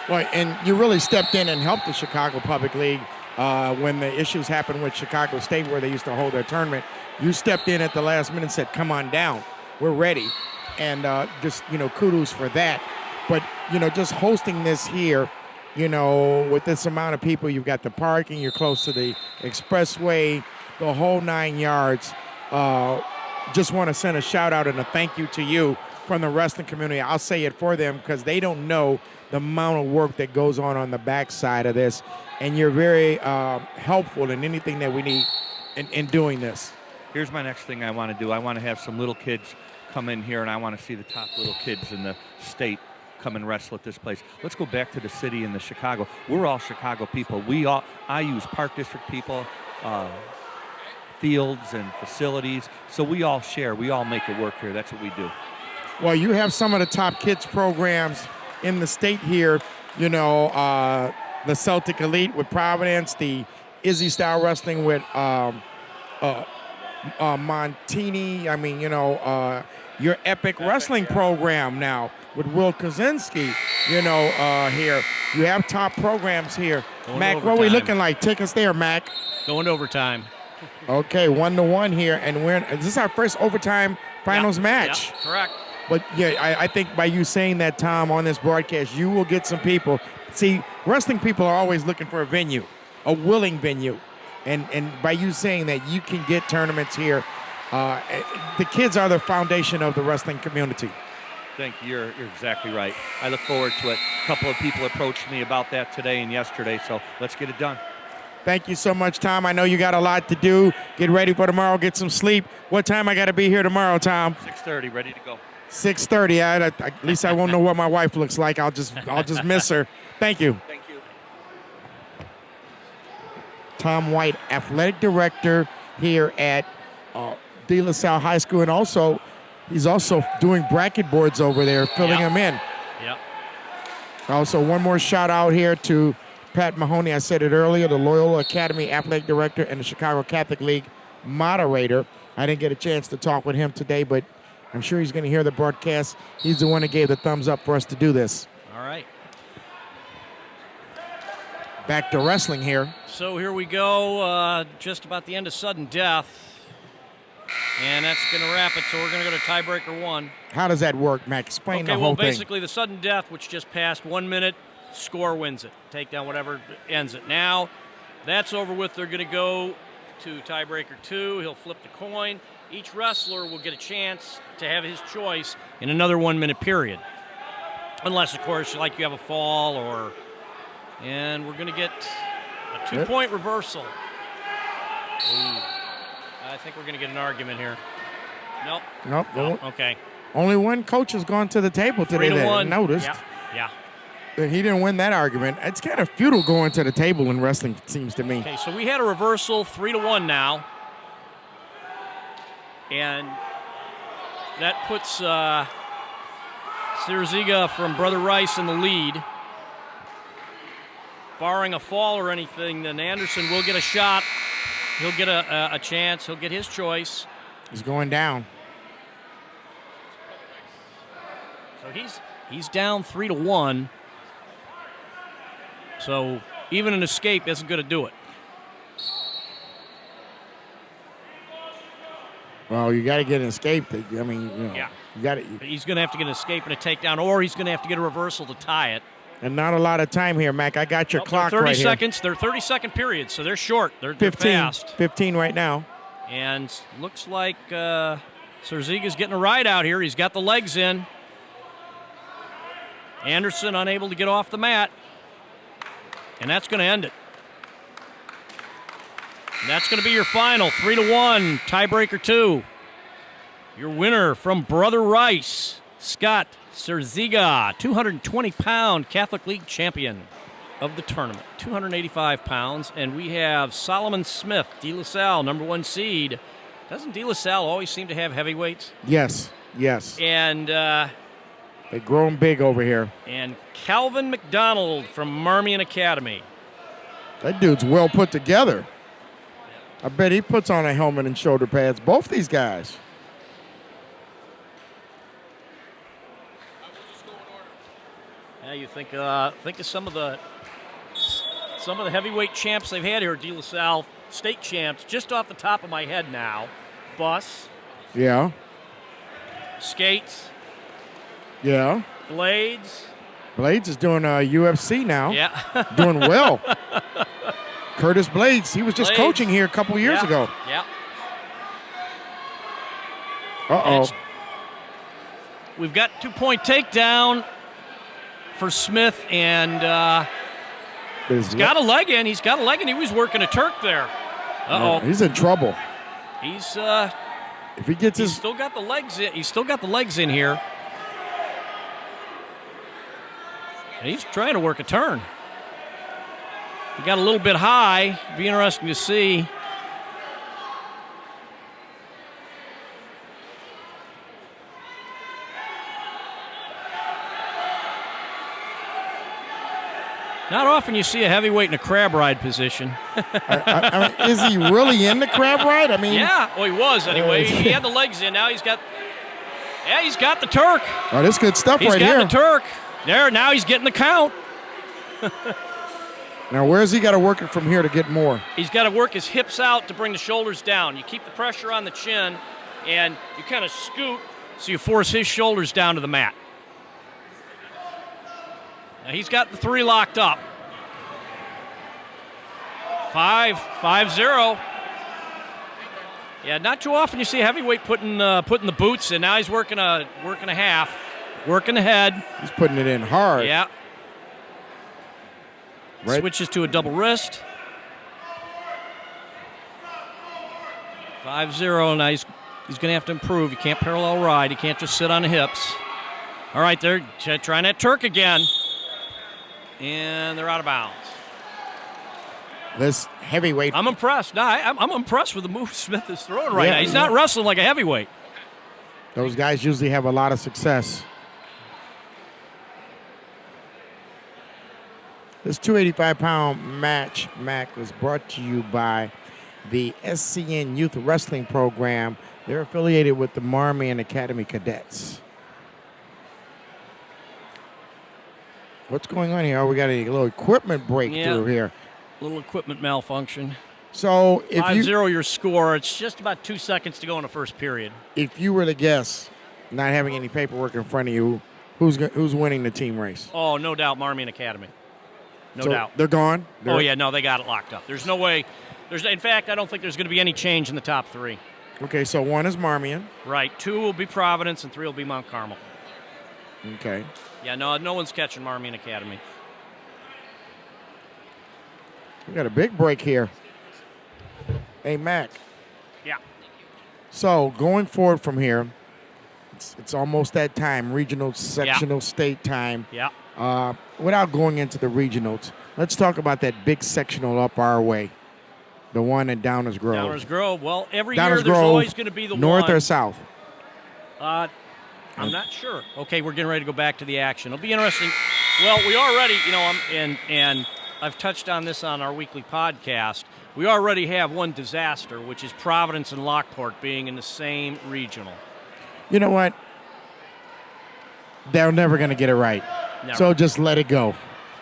Well, and you really stepped in and helped the Chicago Public League when the issues happened with Chicago State where they used to hold their tournament. You stepped in at the last minute and said, come on down. We're ready. And just, kudos for that. But, just hosting this here, with this amount of people, you've got the parking, you're close to the expressway, the whole 9 yards. Just want to send a shout out and a thank you to you from the wrestling community. I'll say it for them because they don't know the amount of work that goes on the backside of this. And you're very helpful in anything that we need in doing this. Here's my next thing I want to do. I want to have some little kids come in here, and I want to see the top little kids in the state come and wrestle at this place. Let's go back to the city and the Chicago. We're all Chicago people. I use Park District people, fields and facilities. So we all share. We all make it work here. That's what we do. Well, you have some of the top kids programs in the state here. The Celtic Elite with Providence, the Izzy Style Wrestling with Montini. Your Epic Wrestling program now with Will Kaczynski, here. You have top programs here. Mac, what are we looking like? Take us there, Mac. Going to overtime. Okay, 1-1 here, and this is our first overtime finals match. Yeah, correct. But, I think by you saying that, Tom, on this broadcast, you will get some people. See, wrestling people are always looking for a venue, a willing venue. And by you saying that you can get tournaments here, the kids are the foundation of the wrestling community. Thank you. You're exactly right. I look forward to it. A couple of people approached me about that today and yesterday, so let's get it done. Thank you so much, Tom. I know you got a lot to do. Get ready for tomorrow. Get some sleep. What time I got to be here tomorrow, Tom? 6:30, ready to go. 6:30. At least I won't know what my wife looks like. I'll just miss her. Thank you. Thank you. Tom White, athletic director here at De La Salle High School, and he's also doing bracket boards over there, filling them in. Yep. Also, one more shout out here to Pat Mahoney. I said it earlier, the Loyola Academy athletic director and the Chicago Catholic League moderator. I didn't get a chance to talk with him today, but I'm sure he's going to hear the broadcast. He's the one that gave the thumbs up for us to do this. All right. Back to wrestling here. So here we go, just about the end of sudden death. And that's going to wrap it, so we're going to go to tiebreaker 1. How does that work, Mac? Explain the whole thing. Basically the sudden death, which just passed 1 minute, score wins it. Takedown, whatever, ends it. Now, that's over with. They're going to go to tiebreaker 2. He'll flip the coin. Each wrestler will get a chance to have his choice in another 1 minute period. Unless, of course, like you have a fall or... And we're going to get a 2-point reversal. Ooh. I think we're going to get an argument here. Nope. Nope. Okay. Only one coach has gone to the table today that I noticed. Yeah. He didn't win that argument. It's kind of futile going to the table in wrestling, it seems to me. Okay, so we had a reversal, 3-1 now. And that puts Sirziga from Brother Rice in the lead. Barring a fall or anything, then Anderson will get a shot. He'll get a chance. He'll get his choice. He's going down. So he's down 3-1. So even an escape isn't going to do it. Well, you got to get an escape. I mean, Yeah. you got to. He's going to have to get an escape and a takedown, or he's going to have to get a reversal to tie it. And not a lot of time here, Mac. I got your clock they're 30 right seconds. They're 30-second periods, so they're short. They're 15, fast. 15 right now. And looks like Cerziga's getting a ride out here. He's got the legs in. Anderson unable to get off the mat. And that's going to end it. And that's going to be your final, 3-1, tiebreaker 2. Your winner from Brother Rice, Scott Cerziga, 220-pound Catholic League champion of the tournament, 285 pounds. And we have Solomon Smith, De La Salle, number 1 seed. Doesn't De La Salle always seem to have heavyweights? Yes. And they've grown big over here. And Calvin McDonald from Marmion Academy. That dude's well put together. I bet he puts on a helmet and shoulder pads. Both these guys. Yeah, you think of some of the heavyweight champs they've had here, De La Salle state champs, just off the top of my head now. Bus. Yeah. Skates. Yeah. Blades. Blades is doing UFC now. Yeah. Doing well. Curtis Blades, he was just coaching here a couple years ago. Yeah. Uh-oh. We've got 2-point takedown for Smith, and he's got a leg in. He was working a Turk there. Uh-oh. He's in trouble. He's if he gets he's still got the legs in. He's still got the legs in here. And he's trying to work a turn. He got a little bit high. Be interesting to see. Not often you see a heavyweight in a crab ride position. I mean, is he really in the crab ride? I mean, yeah. Well, he was anyway. He had the legs in. Now he's got the Turk. Oh, this good stuff right here. He's got the Turk. There, now he's getting the count. Now, where's he got to work it from here to get more? He's got to work his hips out to bring the shoulders down. You keep the pressure on the chin, and you kind of scoot so you force his shoulders down to the mat. Now he's got the 3 locked up. 5-0. Yeah, not too often you see a heavyweight putting the boots in. Now he's working a half, working the head. He's putting it in hard. Yeah. Right. Switches to a double wrist. 5-0. Now he's going to have to improve. He can't parallel ride. He can't just sit on the hips. All right, they're trying that Turk again. And they're out of bounds. This heavyweight. I'm impressed. No, I'm impressed with the move Smith is throwing right now. He's not wrestling like a heavyweight. Those guys usually have a lot of success. This 285-pound match, Mac, was brought to you by the SCN Youth Wrestling Program. They're affiliated with the Marmion Academy Cadets. What's going on here? Oh, we got a little equipment breakthrough here. Little equipment malfunction. So if 5-0 your score. It's just about 2 seconds to go in the first period. If you were to guess, not having any paperwork in front of you, who's winning the team race? Oh, no doubt, Marmion Academy. No doubt. They're gone? Oh, yeah, no, they got it locked up. There's no way. In fact, I don't think there's going to be any change in the top 3. Okay, so 1 is Marmion. Right. 2 will be Providence, and 3 will be Mount Carmel. Okay. Yeah, no one's catching Marmion Academy. We got a big break here. Hey, Mac. Yeah. So going forward from here, it's almost that time, regional, sectional, state time. Yeah. Without going into the regionals, let's talk about that big sectional up our way, the one at Downers Grove. Downers Grove. Well, every Downers year there's Grove, always going to be the north one. or south? I'm not sure. Okay, we're getting ready to go back to the action. It'll be interesting. Well, we already, and I've touched on this on our weekly podcast. We already have one disaster, which is Providence and Lockport being in the same regional. You know what? They're never going to get it right. Never. So just let it go.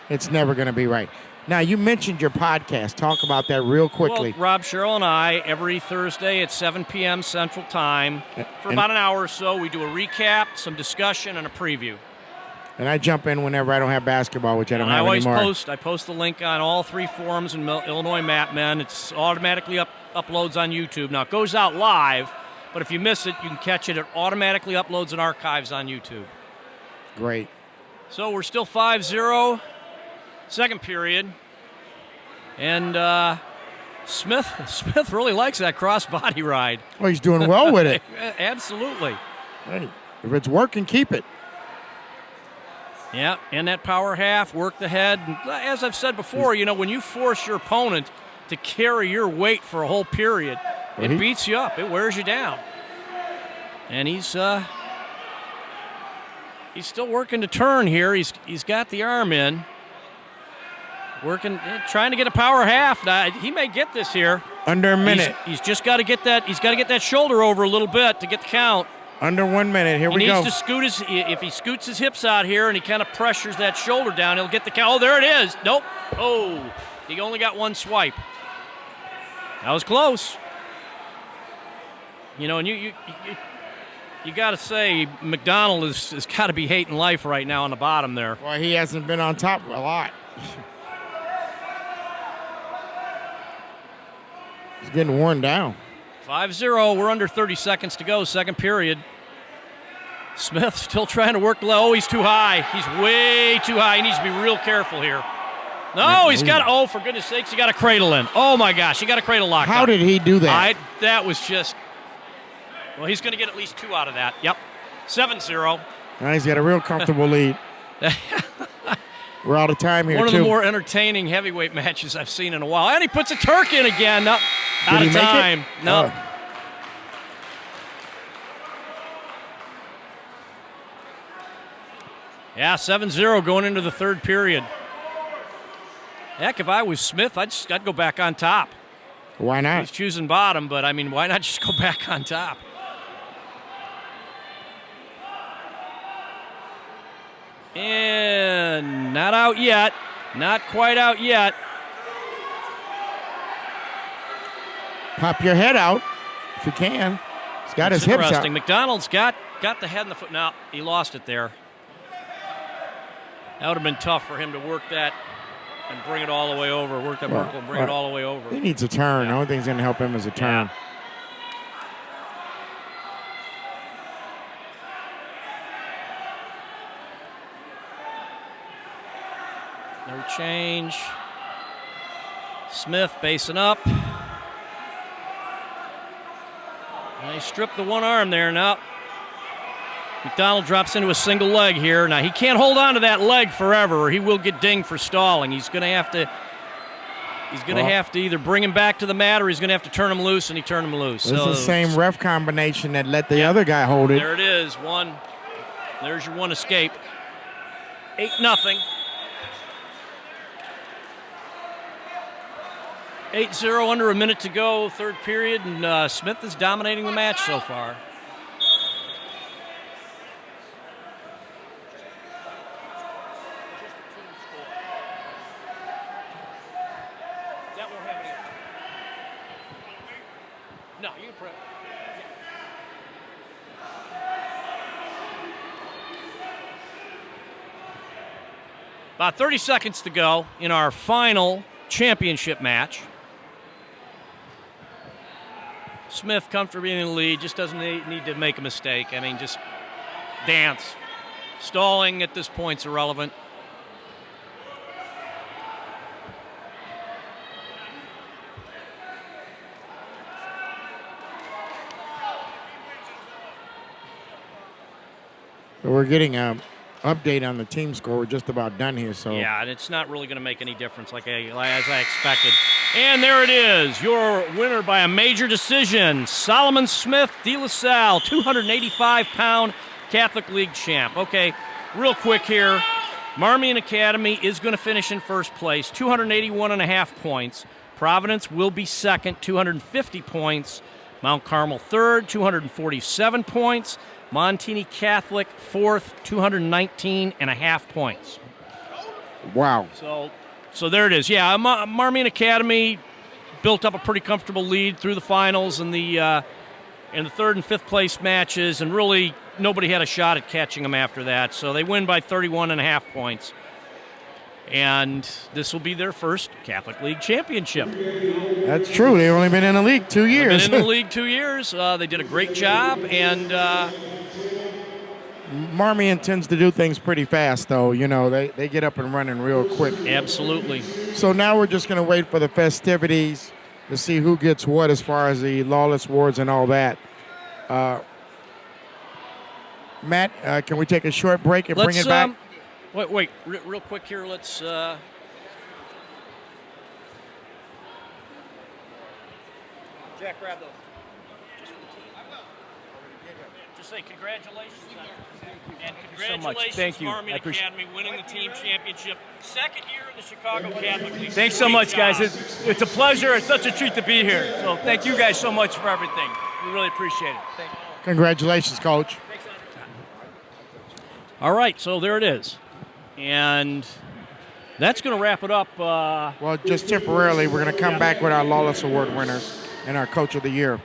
It's never going to be right. Now, you mentioned your podcast. Talk about that real quickly. Well, Rob, Cheryl, and I, every Thursday at 7 p.m. Central Time, for about an hour or so, we do a recap, some discussion, and a preview. And I jump in whenever I don't have basketball, which I don't have anymore. I post the link on all 3 forums in Illinois Matmen. It's automatically uploads on YouTube. Now, it goes out live, but if you miss it, you can catch it. It automatically uploads and archives on YouTube. Great. So we're still 5-0, second period. And Smith really likes that cross-body ride. Well, he's doing well with it. Absolutely. Hey, if it's working, keep it. Yeah, and that power half, work the head. As I've said before, when you force your opponent to carry your weight for a whole period, it beats you up. It wears you down. And he's still working to turn here. He's got the arm in. Working, trying to get a power half. Now, he may get this here. Under a minute. He's just got to get that. He's got to get that shoulder over a little bit to get the count. Under 1 minute. Here we go. He needs to scoot if he scoots his hips out here and he kind of pressures that shoulder down, he'll get the count. Oh, there it is. Nope. Oh, he only got one swipe. That was close. And you got to say McDonald has got to be hating life right now on the bottom there. Well, he hasn't been on top a lot. He's getting worn down. 5-0. We're under 30 seconds to go, second period. Smith still trying to work low. He's too high. He's way too high. He needs to be real careful here. No, he's got – oh, for goodness sakes, he got a cradle in. Oh, my gosh, he got a cradle locked How up. did he do that? That was just – well, he's going to get at least 2 out of that. Yep, 7-0. Now he's got a real comfortable lead. We're out of time here, One of the more entertaining heavyweight matches I've seen in a while. And he puts a Turk in again. No, out of time. No. Oh. Yeah, 7-0 going into the third period. Heck, if I was Smith, I'd go back on top. Why not? He's choosing bottom, but, why not just go back on top? And not out yet. Not quite out yet. Pop your head out if you can. He's got his hips out. McDonald's got the head in the foot. No, he lost it there. That would have been tough for him to work that and bring it all the way over. Work that Merkel and bring it all the way over. He needs a turn. Yeah. The only thing that's going to help him is a turn. Yeah. No change. Smith basing up. And they stripped the one arm there now. McDonald drops into a single leg here. Now, he can't hold on to that leg forever or he will get dinged for stalling. He's going to have to either bring him back to the mat or he's going to have to turn him loose, and he turned him loose. This is the same ref combination that let the other guy hold it. There it is. One. There's your one escape. 8-0. 8-0, under a minute to go, third period, and Smith is dominating the match so far. That won't have any. No, you can prep. About 30 seconds to go in our final championship match. Smith comfortably in the lead, just doesn't need to make a mistake. Just dance. Stalling at this point is irrelevant. So we're getting an update on the team score. We're just about done here. So yeah, and it's not really going to make any difference as I expected. And there it is, your winner by a major decision, Solomon Smith de La Salle, 285-pound Catholic League champ. Okay, real quick here, Marmion Academy is going to finish in first place, 281.5 points. Providence will be second, 250 points. Mount Carmel third, 247 points. Montini Catholic fourth, 219.5 points. Wow. So So there it is. Yeah, Marmion Academy built up a pretty comfortable lead through the finals and the third and fifth place matches, and really nobody had a shot at catching them after that. So they win by 31.5 points. And this will be their first Catholic League championship. That's true. They've only been in the league 2 years. They've been in the league 2 years. They did a great job, and Marmion tends to do things pretty fast, though. You know, they get up and running real quick. Absolutely. So now we're just going to wait for the festivities to see who gets what as far as the Lawless Awards and all that. Matt, can we take a short break and bring it back? Wait, real quick here. Let's. Jack, grab those. Just say congratulations. And congratulations, Thank you. Marmion Academy winning the team championship. Second year in the Chicago Catholic League. Thanks so much, guys. It's a pleasure. It's such a treat to be here. So thank you guys so much for everything. We really appreciate it. Thank you. Congratulations, Coach. All right, so there it is. And that's going to wrap it up. Well, just temporarily, we're going to come back with our Lawless Award winners and our Coach of the Year.